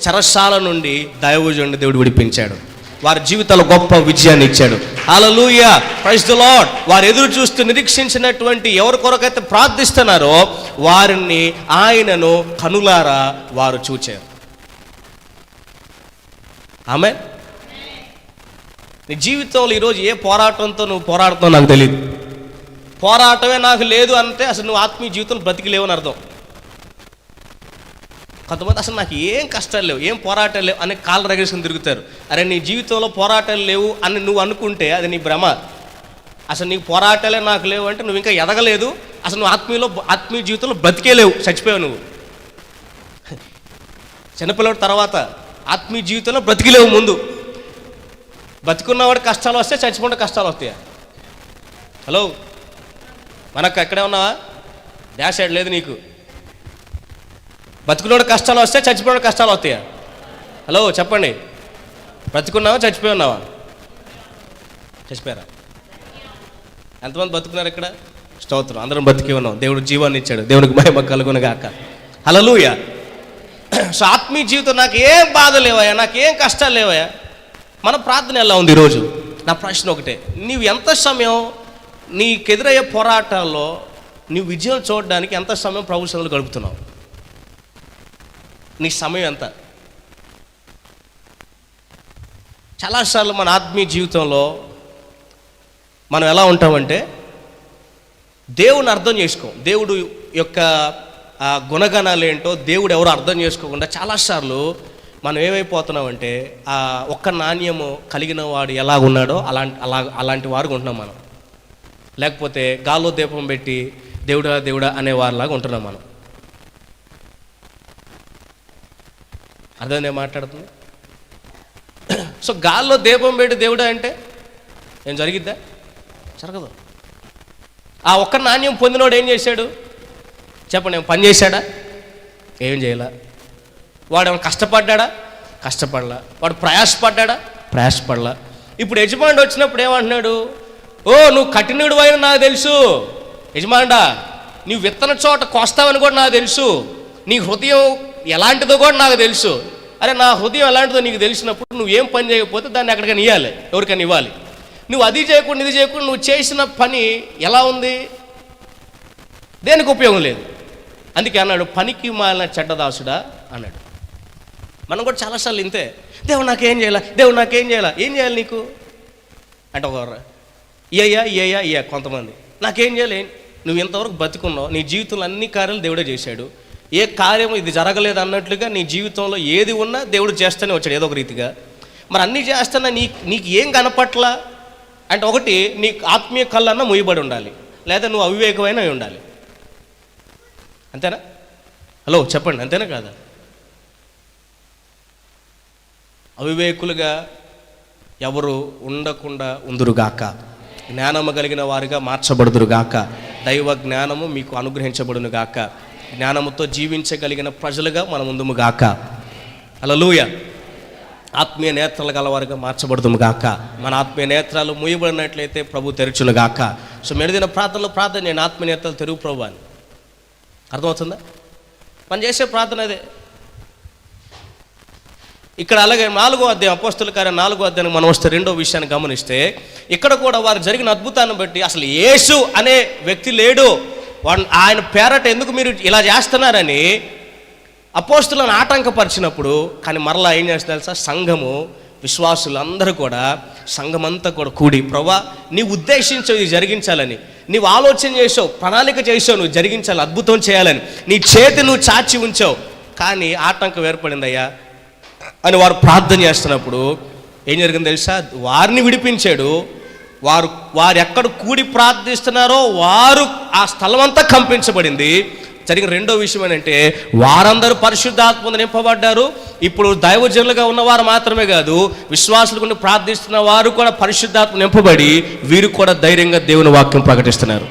చెరసాల నుండి దైవజనుడిని దేవుడు విడిపించాడు. వారి జీవితాల్లో గొప్ప విజయాన్ని ఇచ్చాడు. హల్లెలూయా, ప్రైజ్ ది లార్డ్. వారు ఎదురు చూస్తూ నిరీక్షించినటువంటి ఎవరి కొరకైతే ప్రార్థిస్తున్నారో వారిని ఆయనను కనులారా వారు చూచారు. ఆమేన్. నీ జీవితంలో ఈరోజు ఏ పోరాటంతో నువ్వు పోరాడుతావు నాకు తెలియదు. పోరాటమే నాకు లేదు అంటే అసలు నువ్వు ఆత్మీయ జీవితంలో బ్రతికి లేవని అర్థం. కొంతమంది అసలు నాకు ఏం కష్టాలు లేవు, ఏం పోరాటాలు లేవు అని కాళ్ళు రగేసుకుని తిరుగుతారు. అరే నీ జీవితంలో పోరాటాలు లేవు అని నువ్వు అనుకుంటే అది నీ భ్రమ. అసలు నీకు పోరాటాలే నాకు లేవు అంటే నువ్వు ఇంకా ఎదగలేదు. అసలు నువ్వు ఆత్మీయ జీవితంలో బ్రతికే లేవు, చచ్చిపోయావు నువ్వు. చిన్నపిల్లడి తర్వాత ఆత్మీయ జీవితంలో బ్రతికిలేవు. ముందు బతికున్నవాడు కష్టాలు వస్తే చచ్చిపోతే కష్టాలు వస్తాయా? హలో, మనకు ఎక్కడే ఉన్నావా? డాష్ సైడ్ లేదు నీకు. బతుకున్నోడు కష్టాలు వస్తే చచ్చిపోయిన కష్టాలు వస్తాయా? హలో చెప్పండి. బ్రతుకున్నావా చచ్చిపోయి ఉన్నావా? చచ్చిపోయారా? ఎంతమంది బతుకున్నారు ఇక్కడ? స్తోత్రం. అందరం బతికి ఉన్నాం. దేవుడు జీవాన్ని ఇచ్చాడు. దేవునికి మహిమ కలుగును గాక. హల్లెలూయా. సో ఆత్మీయ జీవితం నాకు ఏం బాధ లేవయా, నాకేం కష్టాలు లేవయా. మన ప్రార్థన ఎలా ఉంది ఈరోజు? నా ప్రశ్న ఒకటే, నీవు ఎంత సమయం నీకెదురయ్యే పోరాటాల్లో నీవు విజయం చూడడానికి ఎంత సమయం ప్రభు సన్నిధిలో గడుపుతున్నావు? నీ సమయం ఎంత? చాలాసార్లు మన ఆత్మీయ జీవితంలో మనం ఎలా ఉంటామంటే దేవుని అర్థం చేసుకోం. దేవుడు యొక్క గుణగణాలు ఏంటో దేవుడు ఎవరో అర్థం చేసుకోకుండా చాలాసార్లు మనం ఏమైపోతున్నామంటే ఒక్క నాణ్యము కలిగిన వాడు ఎలా ఉన్నాడో అలాంటి వారుగా ఉంటున్నాం మనం. లేకపోతే గాల్లో దీపం పెట్టి దేవుడా దేవుడా అనేవారిలాగా ఉంటున్నాం మనం. అర్థం నేను మాట్లాడుతుంది. సో గాల్లో దీపం పెట్టి దేవుడా అంటే ఏం జరిగిద్దా? జరగదు. ఆ ఒక్క నాణ్యం పొందినోడు ఏం చేశాడు చెప్పండి? ఏం పని చేశాడా? ఏం చేయలే. వాడు ఏమైనా కష్టపడ్డా? కష్టపడలా. వాడు ప్రయాసపడ్డా? ప్రయాసపడలా. ఇప్పుడు యజమానుడు వచ్చినప్పుడు ఏమంటున్నాడు? ఓ నువ్వు కఠినుడు అయినా నాకు తెలుసు యజమానుడా, నువ్వు విత్తన చోట కోస్తావని కూడా నాకు తెలుసు, నీ హృదయం ఎలాంటిదో కూడా నాకు తెలుసు. అరే నా హృదయం ఎలాంటిదో నీకు తెలిసినప్పుడు నువ్వేం పని చేయకపోతే దాన్ని ఎక్కడికైనా ఇవ్వాలి, ఎవరికైనా ఇవ్వాలి. నువ్వు అది చేయకుండా ఇది చేయకుండా నువ్వు చేసిన పని ఎలా ఉంది? దేనికి ఉపయోగం లేదు. అందుకే అన్నాడు పనికి మాలిన చెడ్డదాసుడా అన్నాడు. మనం కూడా చాలాసార్లు ఇంతే, దేవుడు నాకేం చేయాల, దేవుడు నాకేం చేయాల. ఏం చేయాలి నీకు అంటే ఒక ఇయ్యా కొంతమంది నాకేం చేయాలి. నువ్వు ఇంతవరకు బతికున్నావు, నీ జీవితంలో అన్ని కార్యాలు దేవుడే చేశాడు. ఏ కార్యం ఇది జరగలేదు అన్నట్లుగా నీ జీవితంలో ఏది ఉన్నా దేవుడు చేస్తూనే వచ్చాడు ఏదో ఒక రీతిగా. మరి అన్నీ చేస్తున్నా నీకు ఏం కనపట్లా అంటే ఒకటి నీ ఆత్మీయ కళ్ళన్నా ముయ్యబడి ఉండాలి, లేదా నువ్వు అవివేకమైన ఉండాలి. అంతేనా? హలో చెప్పండి, అంతేనా కాదా? అవివేకులుగా ఎవరు ఉండకుండా ఉందురుగాక, జ్ఞానము కలిగిన వారిగా మార్చబడుదురుగాక, దైవ జ్ఞానము మీకు అనుగ్రహించబడును గాక, జ్ఞానముతో జీవించగలిగిన ప్రజలుగా మనం ఉందుము గాక. హల్లెలూయా. ఆత్మీయ నేత్రాలు గలవారుగా మార్చబడుదుము గాక. మన ఆత్మీయ నేత్రాలు మూయబడినట్లయితే ప్రభు తెరచును గాక. సో మెరుదిన ప్రార్థనలో ప్రార్థన నేను ఆత్మీయ నేత్రాలు తెరువు ప్రభు అని. అర్థమవుతుందా? మనం చేసే ప్రార్థన అదే. ఇక్కడ అలాగే 4వ అధ్యాయం అపోస్తలుల కార్యం 4వ అధ్యాయం మనం వస్తే 2వ విషయాన్ని గమనిస్తే ఇక్కడ కూడా వారు జరిగిన అద్భుతాన్ని బట్టి అసలు యేసు అనే వ్యక్తి లేడు, ఆయన పేరట ఎందుకు మీరు ఇలా చేస్తున్నారని అపోస్తలులను ఆటంకపరిచినప్పుడు, కానీ మరలా ఏం చేస్తారు తెలుసా? సంఘము విశ్వాసులందరూ కూడా సంఘమంతా కూడా కూడి ప్రభువా నీవు ఉద్దేశించావు ఇది జరిగించాలని, నీవు ఆలోచన చేసావు, ప్రణాళిక చేసావు, నువ్వు జరిగించాలి, అద్భుతం చేయాలని, నీ చేతి నువ్వు చాచి ఉంచావు, కానీ ఆటంకం ఏర్పడిందయ్యా అని వారు ప్రార్థన చేస్తున్నప్పుడు ఏం జరిగింది తెలుసా? వారిని విడిపించాడు. వారు ఎక్కడ కూడి ప్రార్థిస్తున్నారో వారు ఆ స్థలం అంతా కంపించబడింది. జరిగిన 2వ విషయం ఏంటంటే వారందరూ పరిశుద్ధాత్మ నింపబడ్డారు. ఇప్పుడు దైవజనులుగా ఉన్నవారు మాత్రమే కాదు, విశ్వాసులు కొన్ని ప్రార్థిస్తున్న వారు కూడా పరిశుద్ధాత్మ నింపబడి వీరు కూడా ధైర్యంగా దేవుని వాక్యం ప్రకటిస్తున్నారు.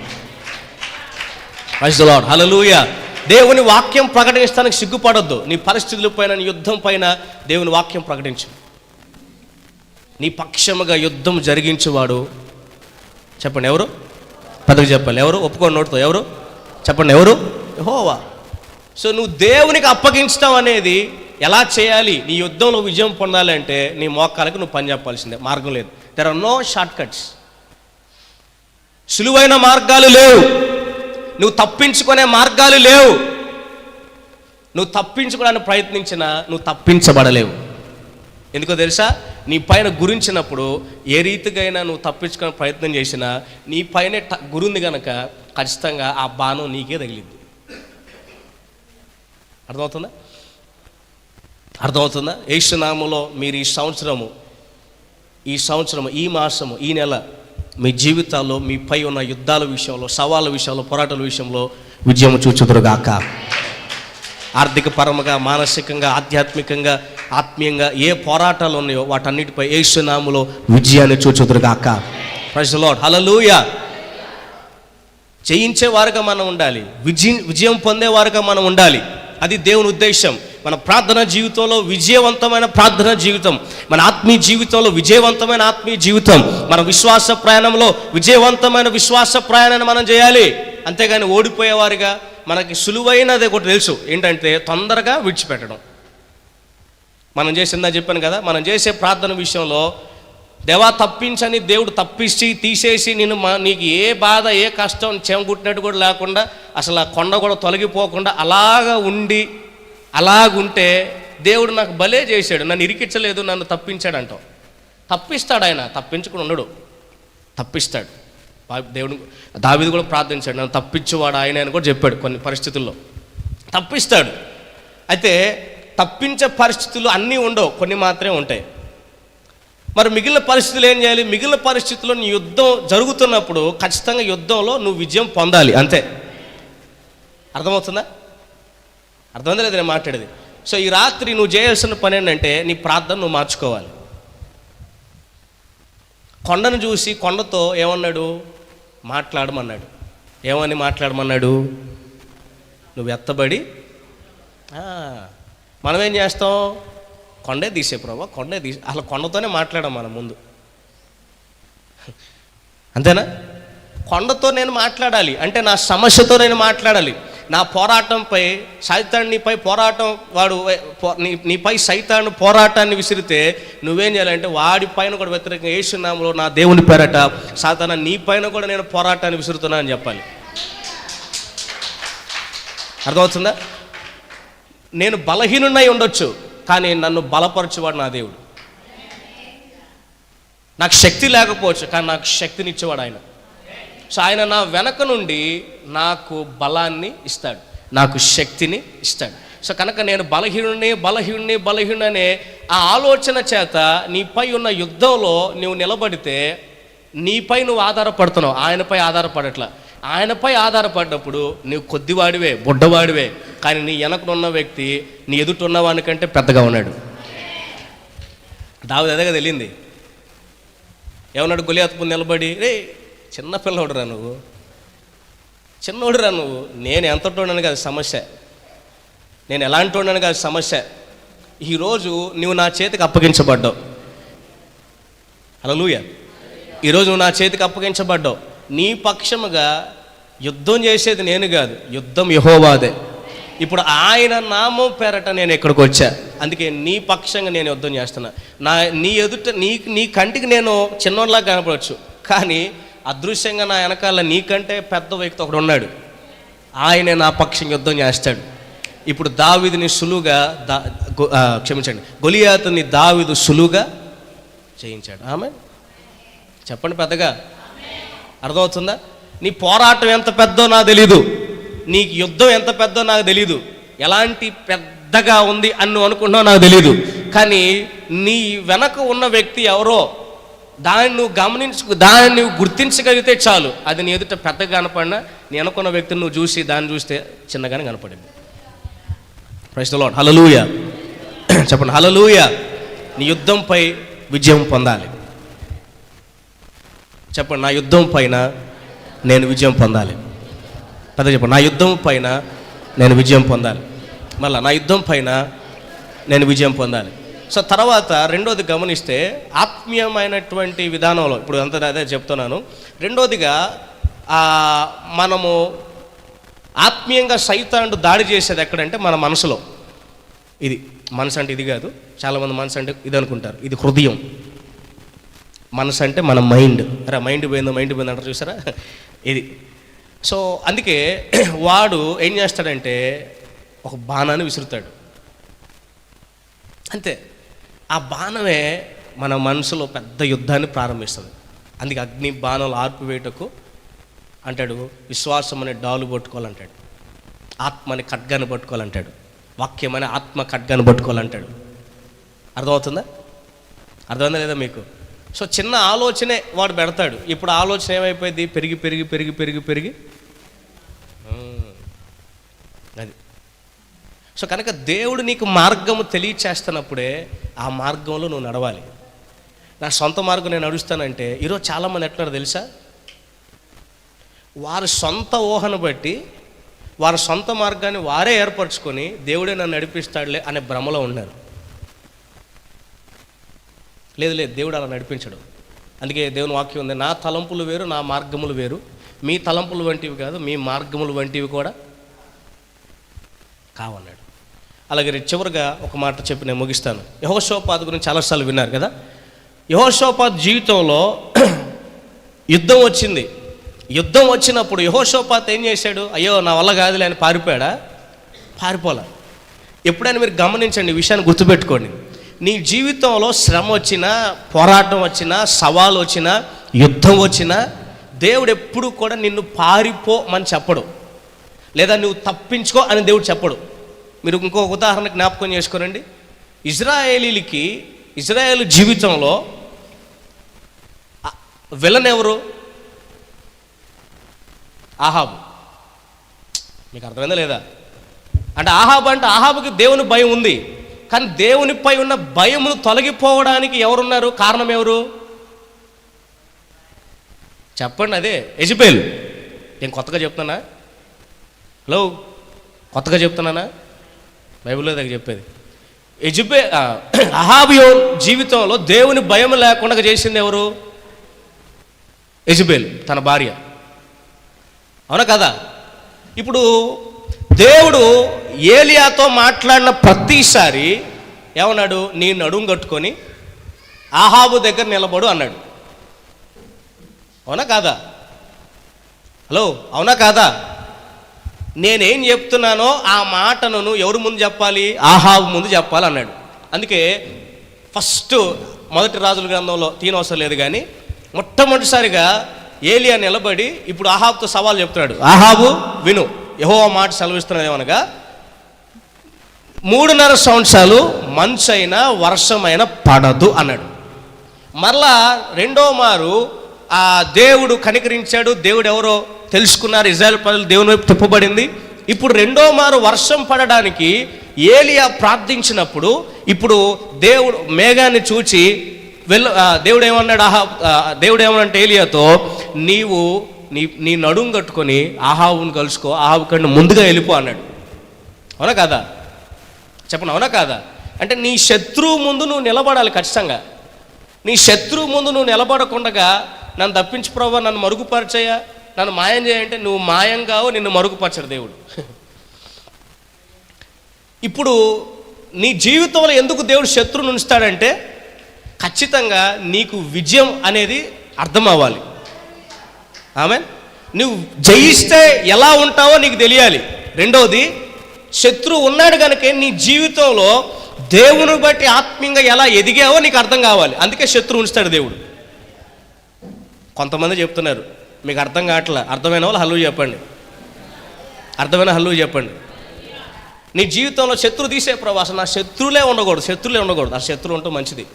Praise the lord. హల్లెలూయా. దేవుని వాక్యం ప్రకటించడానికి సిగ్గుపడొద్దు. నీ పరిస్థితుల పైన, నీ యుద్ధం పైన దేవుని వాక్యం ప్రకటించు. నీ పక్షముగా యుద్ధం జరిగించేవాడు చెప్పండి ఎవరు? పదవి చెప్పాలి. ఎవరు? ఒప్పుకోండి నోటితో. ఎవరు చెప్పండి? ఎవరు? యెహోవా. సో నువ్వు దేవునికి అప్పగించడం అనేది ఎలా చేయాలి, నీ యుద్ధంలో విజయం పొందాలి అంటే నీ మోకాలకు నువ్వు పని చెప్పాల్సిందే, మార్గం లేదు. There are no shortcuts. సులువైన మార్గాలు లేవు, నువ్వు తప్పించుకునే మార్గాలు లేవు. నువ్వు తప్పించుకోవడానికి ప్రయత్నించినా నువ్వు తప్పించబడలేవు. ఎందుకో తెలుసా, నీ పైన గురించినప్పుడు ఏ రీతికైనా నువ్వు తప్పించుకునే ప్రయత్నం చేసినా నీ పైనే గురుంది కనుక ఖచ్చితంగా ఆ బాణం నీకే తగిలిద్ది. అర్థమవుతుందా? యేసునామములో మీరు ఈ సంవత్సరము, ఈ మాసము, ఈ నెల మీ జీవితాల్లో మీపై ఉన్న యుద్ధాల విషయంలో, సవాళ్ళ విషయంలో, పోరాటాల విషయంలో విజయం చూచుదురుగాక. ఆర్థిక పరముగా, మానసికంగా, ఆధ్యాత్మికంగా, ఆత్మీయంగా ఏ పోరాటాలు ఉన్నాయో వాటన్నిటిపై యేసునామములో విజయాన్ని చూచుదురుగాక. Praise the lord. హల్లెలూయా. జయించేవారుగా మనం ఉండాలి, విజయం పొందేవారుగా మనం ఉండాలి. అది దేవుని ఉద్దేశం. మన ప్రార్థన జీవితంలో విజయవంతమైన ప్రార్థన జీవితం, మన ఆత్మీయ జీవితంలో విజయవంతమైన ఆత్మీయ జీవితం, మన విశ్వాస ప్రయాణంలో విజయవంతమైన విశ్వాస ప్రయాణాన్ని మనం చేయాలి. అంతేగాని ఓడిపోయేవారుగా, మనకి సులువైనది ఒకటి తెలుసు ఏంటంటే తొందరగా విడిచిపెట్టడం. మనం చేసిందా చెప్పాను కదా, మనం చేసే ప్రార్థన విషయంలో దేవా తప్పించని దేవుడు తప్పించి తీసేసి నీకు ఏ బాధ, ఏ కష్టం చెమగుట్టినట్టు కూడా లేకుండా, అసలు ఆ కొండ కూడా తొలగిపోకుండా అలాగుంటే దేవుడు నాకు భలే చేశాడు, నన్ను ఇరికించలేదు, నన్ను తప్పించాడు అంటావు. తప్పిస్తాడు ఆయన, తప్పించుకుని ఉండడు, తప్పిస్తాడు. దేవుడు దావీదు కూడా ప్రార్థించాడు, నన్ను తప్పించేవాడు ఆయన అని కూడా చెప్పాడు. కొన్ని పరిస్థితుల్లో తప్పిస్తాడు. అయితే తప్పించే పరిస్థితులు అన్నీ ఉండవు, కొన్ని మాత్రమే ఉంటాయి. మరి మిగిలిన పరిస్థితులు ఏం చేయాలి? మిగిలిన పరిస్థితుల్లో నీ యుద్ధం జరుగుతున్నప్పుడు ఖచ్చితంగా యుద్ధంలో నువ్వు విజయం పొందాలి, అంతే. అర్థమవుతుందా? అర్థమైందా లేదు నేను మాట్లాడేది? సో ఈ రాత్రి నువ్వు చేయాల్సిన పని ఏంటంటే నీ ప్రార్థన నువ్వు మార్చుకోవాలి. కొండను చూసి కొండతో ఏమన్నాడు? మాట్లాడమన్నాడు. ఏమని మాట్లాడమన్నాడు? నువ్వు ఎత్తబడి. మనం ఏం చేస్తాం? కొండే తీసే ప్రభా, కొండే తీసే. అసలు కొండతోనే మాట్లాడాం మనం ముందు, అంతేనా? కొండతో నేను మాట్లాడాలి అంటే నా సమస్యతో నేను మాట్లాడాలి. నా పోరాటంపై సైతాన్ని, నీపై పోరాటం, వాడు నీపై సైతాన్ని పోరాటాన్ని విసిరితే నువ్వేం చేయాలంటే వాడి పైన కూడా వ్యతిరేకంగా యేసు నామములో నా దేవుని పేరట సాతానా నీ పైన కూడా నేను పోరాటాన్ని విసురుతున్నా అని చెప్పాలి. అర్థమవుతుందా? నేను బలహీనున్నై ఉండొచ్చు, కానీ నన్ను బలపరచేవాడు నా దేవుడు. నాకు శక్తి లేకపోవచ్చు, కానీ నాకు శక్తినిచ్చేవాడు ఆయన. సో ఆయన నా వెనక నుండి నాకు బలాన్ని ఇస్తాడు, నాకు శక్తిని ఇస్తాడు. సో కనుక నేను బలహీనుని అనే ఆ ఆలోచన చేత నీపై ఉన్న యుద్ధంలో నువ్వు నిలబడితే నీపై నువ్వు ఆధారపడుతున్నావు, ఆయనపై ఆధారపడట్లా. ఆయనపై ఆధారపడ్డప్పుడు నువ్వు కొద్దివాడివే, బుడ్డవాడివే, కానీ నీ వెనకనున్న వ్యక్తి నీ ఎదుటి వానికంటే పెద్దగా ఉన్నాడు. దావీదు అదేగా తెలియంది. ఏమన్నాడు? గొలియాతు ముందు నిలబడి, రే చిన్నపిల్లవాడురా నువ్వు, చిన్నోడురా నువ్వు, నేను ఎంతటోడని కాదు సమస్య, నేను ఎలాంటి వాడిని కాదు సమస్య. ఈరోజు నువ్వు నా చేతికి అప్పగించబడ్డావు. హల్లెలూయా. ఈరోజు నువ్వు నా చేతికి అప్పగించబడ్డావు. నీ పక్షముగా యుద్ధం చేసేది నేను కాదు, యుద్ధం యెహోవాదే. ఇప్పుడు ఆయన నామం పేరట నేను ఇక్కడికి వచ్చా, అందుకే నీ పక్షంగా నేను యుద్ధం చేస్తున్నా. నీ ఎదుట నీ కంటికి నేను చిన్నోళ్ళలా కనపడవచ్చు, కానీ అదృశ్యంగా నా వెనకాల నీకంటే పెద్ద వ్యక్తి ఒకడు ఉన్నాడు, ఆయనే నా పక్షంగా యుద్ధం చేస్తాడు. ఇప్పుడు దావీదుని సులువుగా గొలియాతుని దావీదు సులువుగా చేయించాడు. ఆమె చెప్పండి పెద్దగా. అర్థమవుతుందా? నీ పోరాటం ఎంత పెద్దో నాకు తెలీదు, నీ యుద్ధం ఎంత పెద్దో నాకు తెలీదు, ఎలాంటి పెద్దగా ఉంది అని నువ్వు అనుకుంటున్నావు నాకు తెలీదు, కానీ నీ వెనక ఉన్న వ్యక్తి ఎవరో దాన్ని నువ్వు గుర్తించగలిగితే చాలు. అది నీ ఎదుట పెద్దగా కనపడినా నీ వెనకున్న వ్యక్తిని నువ్వు చూసి దాన్ని చూస్తే చిన్నగానే కనపడింది. Praise the lord. హల్లెలూయా. చెప్పండి హల్లెలూయా. నీ యుద్ధంపై విజయం పొందాలి. చెప్పండి, నా యుద్ధం పైన నేను విజయం పొందాలి. పెద్ద చెప్పండి, నా యుద్ధం పైన నేను విజయం పొందాలి. మళ్ళీ నా యుద్ధం పైన నేను విజయం పొందాలి. సో తర్వాత రెండోది గమనిస్తే ఆత్మీయమైనటువంటి విధానంలో, ఇప్పుడు అంతా అదే చెప్తున్నాను. రెండోదిగా మనము ఆత్మీయంగా సైతానుడు దాడి చేసేది ఎక్కడంటే మన మనసులో. ఇది మనసు అంటే ఇది కాదు. చాలామంది మనసు అంటే ఇది అనుకుంటారు. ఇది హృదయం. మనసు అంటే మన మైండ్. అరే మైండ్ పోయింది అంటారు చూసారా, ఇది. సో అందుకే వాడు ఏం చేస్తాడంటే ఒక బాణాన్ని విసురుతాడు, అంతే. ఆ బాణమే మన మనసులో పెద్ద యుద్ధాన్ని ప్రారంభిస్తుంది. అందుకే అగ్ని బాణాలు ఆర్పివేయటకు అంటాడు, విశ్వాసం అనే డాలు పట్టుకోవాలంటాడు, ఆత్మ అనే ఖడ్గాన్ని పట్టుకోవాలంటాడు, వాక్యం అనే ఆత్మ ఖడ్గాన్ని పట్టుకోవాలంటాడు. అర్థమవుతుందా? అర్థమైందా లేదా మీకు? సో చిన్న ఆలోచనే వాడు పెడతాడు. ఇప్పుడు ఆలోచన ఏమైపోయింది? పెరిగి పెరిగి పెరిగి పెరిగి పెరిగి అది. సో కనుక దేవుడు నీకు మార్గము తెలియచేస్తున్నప్పుడే ఆ మార్గంలో నువ్వు నడవాలి. నా సొంత మార్గం నేను నడుస్తానంటే ఈరోజు చాలామంది ఎట్లా తెలుసా, వారి సొంత ఊహను బట్టి వారి సొంత మార్గాన్ని వారే ఏర్పరచుకొని దేవుడే నన్ను నడిపిస్తాడులే అనే భ్రమలో ఉన్నారు. లేదు దేవుడు అలా నడిపించడు. అందుకే దేవుని వాక్యం ఉంది, నా తలంపులు వేరు నా మార్గములు వేరు, మీ తలంపులు వంటివి కాదు మీ మార్గములు వంటివి కూడా కావన్నాడు. అలాగే చివరిగా ఒక మాట చెప్పి నేను ముగిస్తాను. యెహోషాపాతు గురించి చాలాసార్లు విన్నారు కదా. యెహోషాపాతు జీవితంలో యుద్ధం వచ్చింది. యుద్ధం వచ్చినప్పుడు యెహోషాపాతు ఏం చేశాడు? అయ్యో నా వల్ల కాదులే అని పారిపోయాడా? పారిపోలే. ఎప్పుడైనా మీరు గమనించండి, ఈ విషయాన్ని గుర్తుపెట్టుకోండి. నీ జీవితంలో శ్రమ వచ్చినా, పోరాటం వచ్చినా, సవాలు వచ్చినా, యుద్ధం వచ్చినా దేవుడు ఎప్పుడు కూడా నిన్ను పారిపోమని చెప్పడు, లేదా నువ్వు తప్పించుకో అని దేవుడు చెప్పడు. మీరు ఇంకొక ఉదాహరణ జ్ఞాపకం చేసుకోనండి. ఇజ్రాయేలు జీవితంలో విలన్ ఎవరు? ఆహాబు. మీకు అర్థమైందా లేదా? అంటే ఆహాబుకి దేవుని భయం ఉంది, కానీ దేవునిపై ఉన్న భయమును తొలగిపోవడానికి ఎవరున్నారు? కారణం ఎవరు చెప్పండి? అదే యెజబెల్. నేను కొత్తగా చెప్తున్నానా? హలో, కొత్తగా చెప్తున్నానా? బైబిల్లో దగ్గర చెప్పేది. అహాబు జీవితంలో దేవుని భయం లేకుండా చేసింది ఎవరు? యెజబెల్, తన భార్య. అవునా కదా? ఇప్పుడు దేవుడు ఏలియాతో మాట్లాడిన ప్రతిసారి ఏమన్నాడు? నీ నడుము కట్టుకొని ఆహాబు దగ్గర నిలబడు అన్నాడు. అవునా కాదా? హలో, అవునా కాదా? నేనేం చెప్తున్నానో ఆ మాటను ఎవరు ముందు చెప్పాలి? ఆహాబు ముందు చెప్పాలి అన్నాడు. అందుకే ఫస్ట్ మొదటి రాజుల గ్రంథంలో తీనవసరం లేదు, కానీ మొట్టమొదటిసారిగా ఏలియా నిలబడి ఇప్పుడు ఆహాబుతో సవాల్ చెప్తున్నాడు. ఆహాబు విను, యెహోవా మాట సెలవిస్తున్నది ఏమనగా 3.5 సంవత్సరాలు మంచైనా వర్షమైనా పడదు అన్నాడు. మరలా రెండో మారు ఆ దేవుడు కనికరించాడు. దేవుడు ఎవరో తెలుసుకున్నారు. ఇజ్రాయేల్ ప్రజలు దేవుని వైపు తిప్పబడింది. ఇప్పుడు రెండో మారు వర్షం పడడానికి ఏలియా ప్రార్థించినప్పుడు ఇప్పుడు దేవుడు మేఘాన్ని చూచి దేవుడు ఏమన్నాడంటే ఏలియాతో, నీవు నీ నడుము కట్టుకొని ఆహాబుని కలుసుకో, ఆహాబు కన్నా ముందుగా వెళ్ళిపో అన్నాడు. అవునా కాదా? చెప్పండి, అవునా కాదా? అంటే నీ శత్రువు ముందు నువ్వు నిలబడాలి ఖచ్చితంగా. నీ శత్రువు ముందు నువ్వు నిలబడకుండా నన్ను తప్పించు ప్రభువా, నన్ను మరుగుపరచయ్యా, నన్ను మాయం చేయంటే నువ్వు మాయం కావు, నిన్ను మరుగుపరచడు దేవుడు. ఇప్పుడు నీ జీవితంలో ఎందుకు దేవుడు శత్రువుని ఉంచుతాడంటే ఖచ్చితంగా నీకు విజయం అనేది అర్థం అవ్వాలి. ఆమెన్. నువ్వు జయిస్తే ఎలా ఉంటావో నీకు తెలియాలి. రెండవది, శత్రువు ఉన్నాడు కనుక నీ జీవితంలో దేవుని బట్టి ఆత్మీయంగా ఎలా ఎదిగావో నీకు అర్థం కావాలి. అందుకే శత్రువు ఉంచుతాడు దేవుడు. కొంతమంది చెప్తున్నారు, మీకు అర్థం కావట్లే. అర్థమైన వాళ్ళు హల్లు చెప్పండి. అర్థమైన హల్లు చెప్పండి. నీ జీవితంలో శత్రువు తీసే ప్రభు, అసలు నా శత్రువులే ఉండకూడదు. ఆ శత్రువు ఉంటే మంచిది.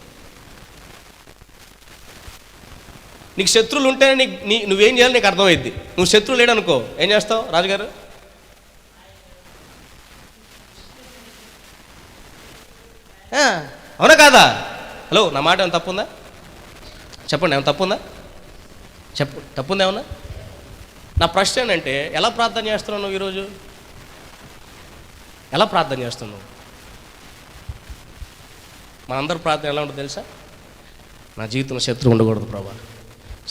నీకు శత్రువులు ఉంటేనే నువ్వేం చేయాలి నీకు అర్థమైద్ది. నువ్వు శత్రువు లేడనుకో ఏం చేస్తావు రాజుగారు? అవునా కాదా? హలో, నా మాట ఏమైనా తప్పుందా? చెప్పండి, ఏమైనా తప్పుందా? తప్పుందా ఏమన్నా? నా ప్రశ్న ఏంటంటే, ఎలా ప్రార్థన చేస్తున్నావు నువ్వు ఈరోజు? ఎలా ప్రార్థన చేస్తున్నావు? మనందరూ ప్రార్థన ఎలా ఉంటుంది తెలుసా? నా జీవితంలో శత్రువు ఉండకూడదు ప్రభా,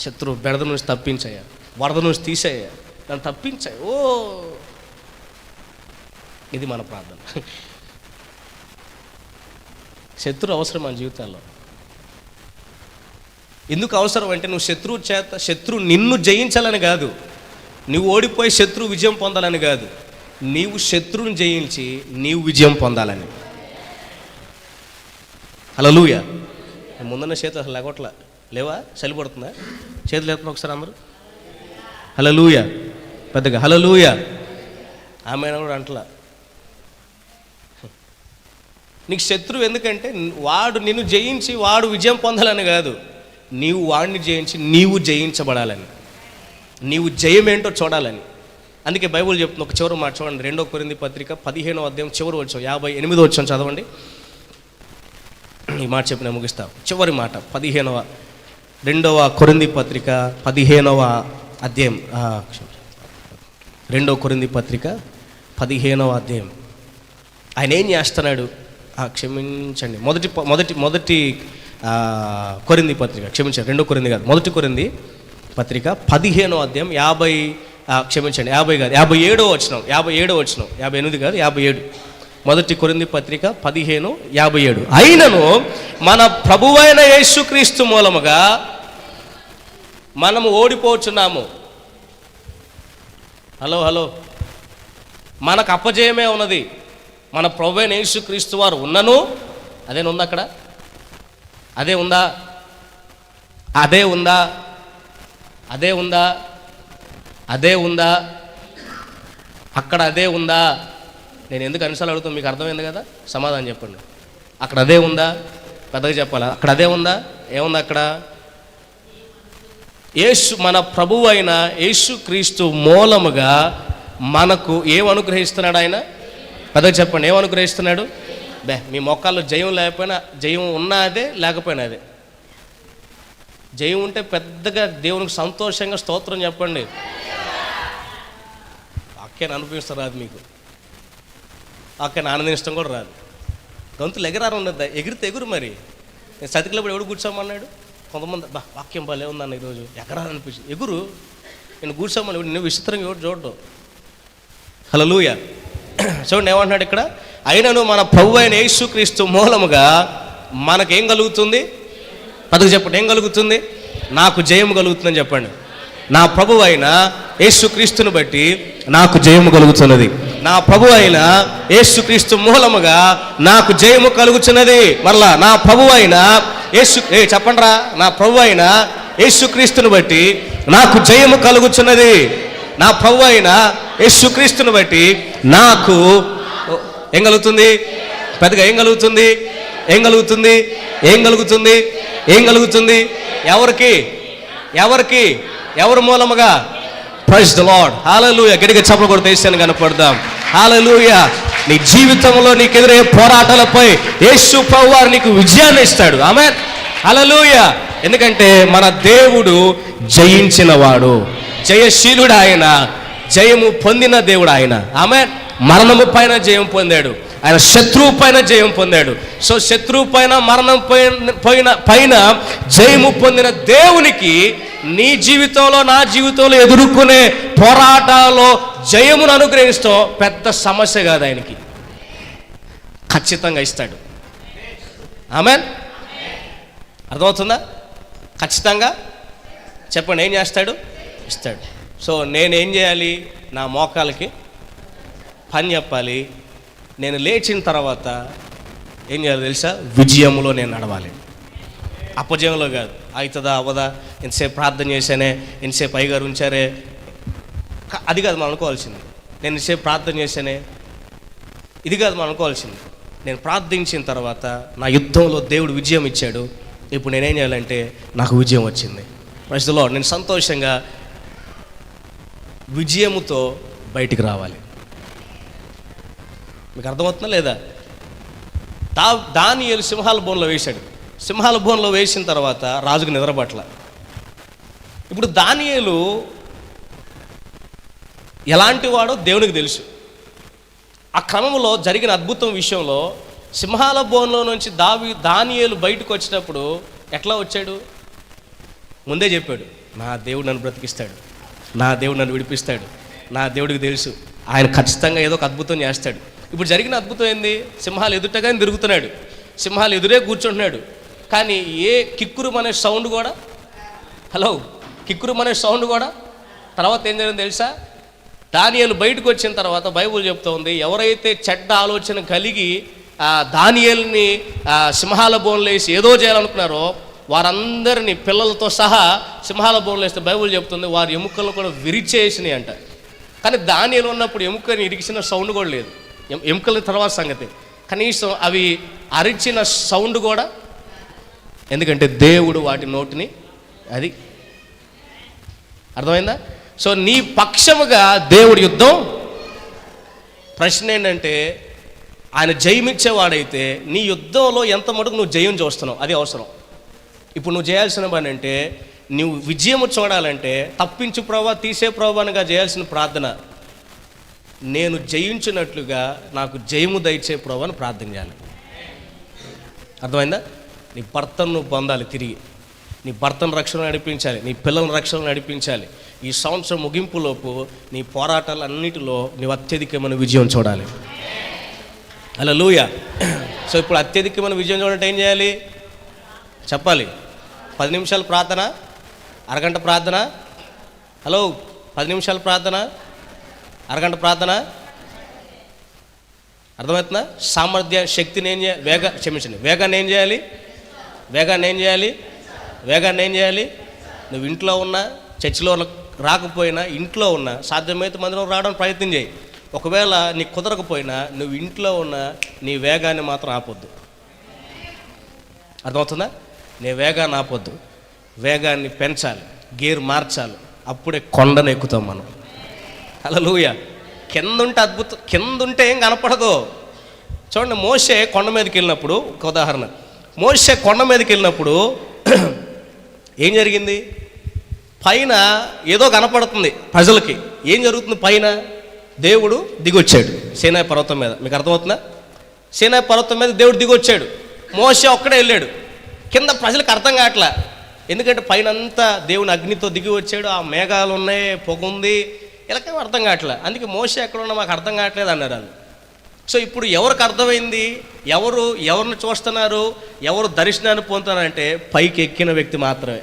శత్రువు బెడద నుంచి తప్పించాయా, వరద నుంచి తీసేయ, నన్ను తప్పించాయి. ఇది మన ప్రార్థన. శత్రువు అవసరం మన జీవితాల్లో. ఎందుకు అవసరం అంటే నువ్వు శత్రువు నిన్ను జయించాలని కాదు, నువ్వు ఓడిపోయి శత్రువు విజయం పొందాలని కాదు, నీవు శత్రువుని జయించి నీవు విజయం పొందాలని. హల్లెలూయా. ముందున్న చేతులు అసలు లేకొట్లా లేవా? చలి పడుతుందా? చేతులు లేకుండా ఒకసారి అందరూ హల్లెలూయా పెద్దగా హల్లెలూయా. ఆమె కూడా అంటలా. నీకు శత్రువు ఎందుకంటే వాడు నిన్ను జయించి వాడు విజయం పొందాలని కాదు, నీవు వాడిని జయించి నీవు జయించబడాలని, నీవు జయం ఏంటో చూడాలని. అందుకే బైబుల్ చెప్తుంది. ఒక చివరి మాట చూడండి, 2 కొరింథీ పత్రిక 15వ అధ్యాయం చివరి వచ్చాం 58వ వచ్చాం చదవండి. ఈ మాట చెప్పిన ముగిస్తాం. చివరి మాట 2వ కొరింథీ పత్రిక 15వ అధ్యాయం 2వ కొరింథీ పత్రిక 15వ అధ్యాయం. ఆయన ఏం చేస్తున్నాడు? క్షమించండి, మొదటి కొరింథీ పత్రిక, క్షమించండి 2 కొరింథీ కాదు, 1 కొరింథీ పత్రిక 15వ అధ్యాయం 57వ వచనం 58 కాదు 57. 1 కొరింథీ పత్రిక 15:57. అయినను మన ప్రభువైన యేసుక్రీస్తు మూలముగా మనము ఓడిపోచున్నాము. హలో మనకు అపజయమే ఉన్నది. మన ప్రభువైన యేసుక్రీస్తు వారు ఉన్నను అదేనుందా? అక్కడ అదే ఉందా? అక్కడ అదే ఉందా? నేను ఎందుకు అన్నిసార్లు అడుగుతాను, మీకు అర్థమైంది కదా? సమాధానం చెప్పండి. అక్కడ అదే ఉందా? పెద్దగా చెప్పాలా? అక్కడ అదే ఉందా? ఏముంది అక్కడ? మన ప్రభువు అయిన యేసుక్రీస్తు మూలముగా మనకు ఏం అనుగ్రహిస్తున్నాడు ఆయన? పెద్దగా చెప్పండి, ఏం అనుగ్రహిస్తున్నాడు? మీ మొక్కల్లో జయం లేకపోయినా, జయం ఉన్నా అదే, లేకపోయినా అదే. జయం ఉంటే పెద్దగా దేవునికి సంతోషంగా స్తోత్రం చెప్పండి. వాక్యాన్ని అనిపిస్తారు రాదు, మీకు వాక్యాన్ని ఆనందించడం కూడా రాదు. గొంతులు ఎగరారు ఉండద్దా? ఎగిరితే ఎగురు. మరి నేను సతికిలప్పుడు ఎవడు కూర్చోమన్నాడు? కొంతమంది వాక్యం భలే ఉందన్న ఈరోజు ఎగరాలనిపించింది, ఎగురు. నేను కూర్చోమని నువ్వు విచిత్రంగా ఎవరు చూడడం. హల్లెలూయా. చూడండి ఏమంటున్నాడు ఇక్కడ, అయినను మన ప్రభువు అయిన యేసుక్రీస్తు మూలముగా మనకేం కలుగుతుంది? పదకు చెప్పండి, ఏం కలుగుతుంది? నాకు జయము కలుగుతుందని చెప్పండి. నా ప్రభువు అయిన యేసుక్రీస్తుని బట్టి నాకు జయము కలుగుతున్నది. నా ప్రభువు అయిన యేసుక్రీస్తు మూలముగా నాకు జయము కలుగుతున్నది. మరలా నా ప్రభువు అయిన చెప్పండి రా, నా ప్రభువు అయిన యేసుక్రీస్తుని బట్టి నాకు జయము కలుగుతున్నది. నా ప్రభువు అయిన యేసుక్రీస్తుని బట్టి నాకు ఏం కలుగుతుంది? పెద్దగా ఏం కలుగుతుంది? ఎవరికి? ఎవరి మూలముగా? Praise the lord. హల్లెలూయా. గట్టిగా చప్పట్లు కొడుతూ యేసుని కనపడదాం. హల్లెలూయా. నీ జీవితంలో నీకు ఎదురయ్యే పోరాటాలపై యేసు ప్రభువారు నీకు విజయాన్ని ఇస్తాడు. ఆమేన్. హల్లెలూయా. ఎందుకంటే మన దేవుడు జయించినవాడు, జయశీలుడు ఆయన, జయము పొందిన దేవుడు ఆయన. ఆమేన్. మరణము పైన జయం పొందాడు ఆయన, శత్రువు పైన జయం పొందాడు. సో శత్రువు పైన, మరణం పైన జయము పొందిన దేవునికి నీ జీవితంలో, నా జీవితంలో ఎదుర్కొనే పోరాటాల్లో జయమును అనుగ్రహిస్తాం పెద్ద సమస్య కాదు. ఆయనకి ఖచ్చితంగా ఇస్తాడు. ఆమేన్. అర్థమవుతుందా? ఖచ్చితంగా చెప్పండి, ఏం చేస్తాడు? ఇస్తాడు. సో నేనేం చేయాలి? నా మోకాలకి పని చెప్పాలి. నేను లేచిన తర్వాత ఏం చేయాలి తెలుసా? విజయంలో నేను నడవాలి, అపజయంలో కాదు. అవుతుందా అవ్వదా, ఎంతసేపు ప్రార్థన చేశానే, ఎంతసేపు అయ్యగారు ఉంచారే, అది కాదు మనం అనుకోవాల్సింది. నేను ఎంతసేపు ప్రార్థన చేశానే, ఇది కాదు మనం అనుకోవాల్సింది. నేను ప్రార్థించిన తర్వాత నా యుద్ధంలో దేవుడు విజయం ఇచ్చాడు, ఇప్పుడు నేనేం చేయాలంటే నాకు విజయం వచ్చింది. Praise the lord. నేను సంతోషంగా విజయముతో బయటికి రావాలి. మీకు అర్థమవుతుందా లేదా? దానియేలు సింహాల బోన్లో వేశాడు. సింహాల బోన్లో వేసిన తర్వాత రాజుకు నిద్రపట్ల. ఇప్పుడు దానియేలు ఎలాంటి వాడో దేవునికి తెలుసు. ఆ క్రమంలో జరిగిన అద్భుతం విషయంలో సింహాల బోన్లో నుంచి దానియేలు బయటకు వచ్చినప్పుడు ఎట్లా వచ్చాడు? ముందే చెప్పాడు, నా దేవుడు నన్ను బ్రతికిస్తాడు, నా దేవుడు నన్ను విడిపిస్తాడు, నా దేవుడికి తెలుసు ఆయన ఖచ్చితంగా ఏదో ఒక అద్భుతం చేస్తాడు. ఇప్పుడు జరిగిన అద్భుతం ఏంది? సింహాలు ఎదుటగానే తిరుగుతున్నాడు. సింహాలు ఎదురే కూర్చుంటున్నాడు. కానీ ఏ కిక్కురుమనే సౌండ్ కూడా, హలో, కిక్కురుమనే సౌండ్ కూడా. తర్వాత ఏం జరిగింది తెలుసా? దానియేలు బయటకు వచ్చిన తర్వాత బైబుల్ చెప్తూ ఉంది, ఎవరైతే చెడ్డ ఆలోచన కలిగి దానియేలుని సింహాల బోన్లు వేసి ఏదో చేయాలనుకున్నారో వారందరినీ పిల్లలతో సహా సింహాల బోన్లు వేస్తే బైబుల్ చెప్తుంది వారి ఎముకలు కూడా విరిచేసినాయి అంట. కానీ దానియేలు ఉన్నప్పుడు ఎముకని ఇరిచిన సౌండ్ కూడా లేదు. ఎముకల తర్వాత సంగతి, కనీసం అవి అరిచిన సౌండ్ కూడా, ఎందుకంటే దేవుడు వాటి నోటిని, అది అర్థమైందా? సో నీ పక్షముగా దేవుడి యుద్ధం. ప్రశ్న ఏంటంటే, ఆయన జయమిచ్చేవాడైతే నీ యుద్ధంలో ఎంత మటుకు నువ్వు జయం చూస్తున్నావు, అది అవసరం. ఇప్పుడు నువ్వు చేయాల్సిన పని అంటే, నువ్వు విజయము చూడాలంటే తప్పించు ప్రభా, తీసే ప్రభానిగా చేయాల్సిన ప్రార్థన, నేను జయించినట్లుగా నాకు జయము దయచే ప్రభు అని ప్రార్థన చేయాలి. అర్థమైందా? నీ భర్తను నువ్వు పొందాలి తిరిగి, నీ భర్తను రక్షణ నడిపించాలి, నీ పిల్లలను రక్షణ నడిపించాలి. ఈ సంవత్సరం ముగింపులోపు నీ పోరాటాలన్నిటిలో నీవు అత్యధికమైన విజయం చూడాలి. హల్లెలూయా. సో ఇప్పుడు అత్యధికమైన విజయం చూడాలంటే ఏం చేయాలి చెప్పాలి? 10 నిమిషాలు ప్రార్థన, అరగంట ప్రార్థన. హలో, 10 నిమిషాలు ప్రార్థన, అరగంట ప్రార్థన. అర్థమవుతుందా? సామర్థ్య శక్తిని ఏం చేయాలి? వేగాన్ని ఏం చేయాలి? వేగాన్ని ఏం చేయాలి? నువ్వు ఇంట్లో ఉన్నా, చర్చిలో రాకపోయినా, ఇంట్లో ఉన్నా సాధ్యమైతే మందిలో రావడానికి ప్రయత్నం చేయి. ఒకవేళ నీకు కుదరకపోయినా నువ్వు ఇంట్లో ఉన్నా నీ వేగాన్ని మాత్రం ఆపొద్దు. అర్థమవుతుందా? నీ వేగాన్ని ఆపొద్దు, వేగాన్ని పెంచాలి, గేర్ మార్చాలి. అప్పుడే కొండను ఎక్కుతాం మనం. హల్లెలూయా. కిందుంటే అద్భుతం, కిందుంటే ఏం కనపడదు. చూడండి, మోషే కొండ మీదకి వెళ్ళినప్పుడు, ఒక ఉదాహరణ, మోషే కొండ మీదకి వెళ్ళినప్పుడు ఏం జరిగింది? పైన ఏదో కనపడుతుంది ప్రజలకి. ఏం జరుగుతుంది? పైన దేవుడు దిగొచ్చాడు సీనాయి పర్వతం మీద. మీకు అర్థమవుతుందా? సీనాయి పర్వతం మీద దేవుడు దిగొచ్చాడు, మోషే ఒక్కడే వెళ్ళాడు. కింద ప్రజలకు అర్థం కావట్లే, ఎందుకంటే పైన అంతా దేవుని అగ్నితో దిగి వచ్చాడు, ఆ మేఘాలు ఉన్నాయి, పొగ ఉంది, ఇలాగే అర్థం కావట్లే. అందుకే మోషే ఎక్కడున్నా మాకు అర్థం కావట్లేదు అన్నారు వాళ్ళు. సో ఇప్పుడు ఎవరికి అర్థమైంది? ఎవరిని చూస్తున్నారు, ఎవరు దర్శనాన్ని పొందుతున్నారంటే పైకి ఎక్కిన వ్యక్తి మాత్రమే.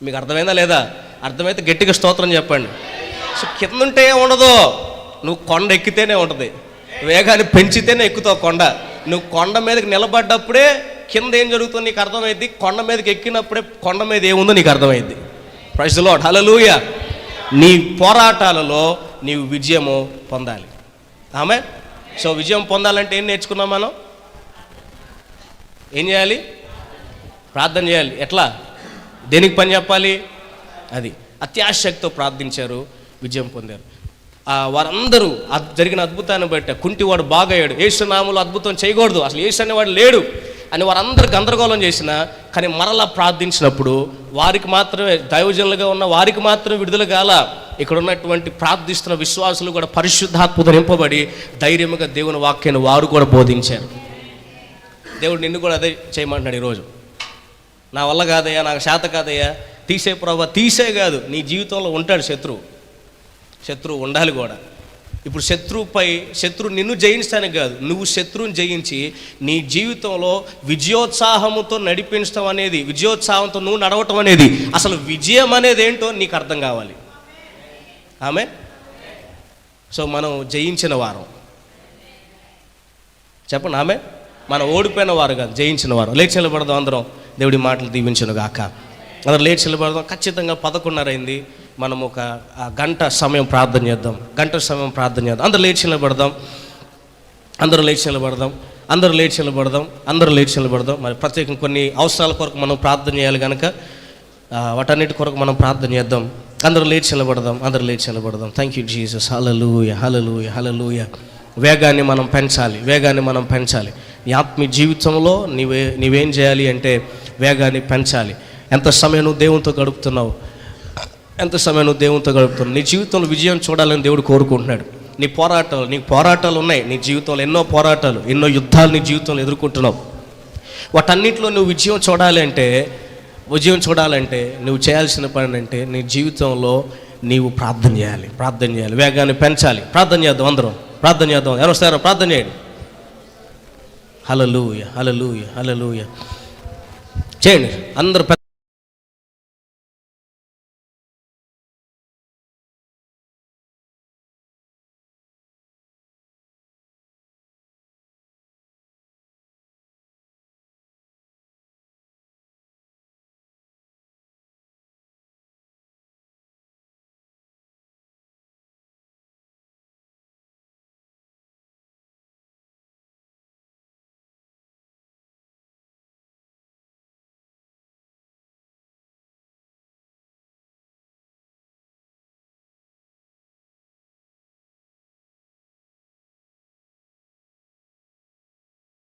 మీకు అర్థమైందా లేదా? అర్థమైతే గట్టిగా స్తోత్రం చెప్పండి. సో కింద ఉంటే ఉండదు, నువ్వు కొండ ఎక్కితేనే ఉంటుంది. వేగాన్ని పెంచితేనే ఎక్కుతావు కొండ. నువ్వు కొండ మీదకి నిలబడ్డప్పుడే కింద ఏం జరుగుతుందో నీకు అర్థమైంది. కొండ మీదకి ఎక్కినప్పుడే కొండ మీద ఏముందో నీకు అర్థమైంది. Praise the lord. హల్లెలూయా. నీ పోరాటాలలో నీవు విజయము పొందాలి. ఆమేన్. సో విజయం పొందాలంటే ఏం నేర్చుకున్నాం మనం? ఏం చేయాలి? ప్రార్థన చేయాలి. ఎట్లా? దేనికి పని చెప్పాలి? అది అత్యాశక్తితో ప్రార్థించారు, విజయం పొందారు. వారందరూ జరిగిన అద్భుతాన్ని బట్టి కుంటివాడు బాగయ్యాడు, యేసు నామములో అద్భుతం చేయకూడదు, అసలు యేసు అనేవాడు లేడు అని వారందరూ గందరగోళం చేసిన, కానీ మరలా ప్రార్థించినప్పుడు వారికి మాత్రమే, దైవజనులుగా ఉన్న వారికి మాత్రమే విడుదల కాల. ఇక్కడ ఉన్నటువంటి ప్రార్థిస్తున్న విశ్వాసులు కూడా పరిశుద్ధాత్మతో నింపబడి ధైర్యంగా దేవుని వాక్యాన్ని వారు కూడా బోధించారు. దేవుడు నిన్ను కూడా అదే చేయమంటున్నాడు ఈరోజు. నా వల్ల కాదయ్యా, నాకు శాత కాదయ్యా, తీసే ప్రభావ, తీసే కాదు, నీ జీవితంలో ఉంటాడు శత్రువు ఉండాలి కూడా. ఇప్పుడు శత్రువు నిన్ను జయించడానికి కాదు, నువ్వు శత్రువుని జయించి నీ జీవితంలో విజయోత్సాహంతో నడిపించడం అనేది, విజయోత్సాహంతో నువ్వు నడవటం అనేది, అసలు విజయం అనేది ఏంటో నీకు అర్థం కావాలి. ఆమేన్. సో మనం జయించిన వారం, చెప్పండి ఆమేన్. మనం ఓడిపోయిన వారు కాదు, జయించిన వారు. లేచి నిలబడదాం అందరం, దేవుడి మాటలు దీవించును గాక. అందరం లేచి నిలబడదాం. ఖచ్చితంగా 11:30 అయింది. మనం ఒక గంట సమయం ప్రార్థన చేద్దాం. అందరూ లేచి నిలబడదాం. అందరూ లేచి నిలబడదాం. మరి ప్రత్యేకంగా కొన్ని అవసరాల కొరకు మనం ప్రార్థన చేయాలి కనుక వాటన్నిటి కొరకు మనం ప్రార్థన చేద్దాం. అందరూ లేచి నిలబడదాం. Thank you Jesus. హల్లెలూయా. వేగాన్ని మనం పెంచాలి. నీ ఆత్మీయ జీవితంలో నీవేం చేయాలి అంటే వేగాన్ని పెంచాలి. ఎంత సమయం నువ్వు దేవునితో గడుపుతున్నావు? నీ జీవితంలో విజయం చూడాలని దేవుడు కోరుకుంటున్నాడు. నీకు పోరాటాలు ఉన్నాయి. నీ జీవితంలో ఎన్నో పోరాటాలు, ఎన్నో యుద్ధాలు నీ జీవితంలో ఎదుర్కొంటున్నావు. వాటన్నిటిలో నువ్వు విజయం చూడాలంటే నువ్వు చేయాల్సిన పని అంటే నీ జీవితంలో నీవు ప్రార్థన చేయాలి. వేగాన్ని పెంచాలి. ప్రార్థన చేద్దాం. ఎవరు వస్తారో ప్రార్థన చేయండి. హల్లెలూయా, హల్లెలూయా, హల్లెలూయా. చేయండి అందరూ.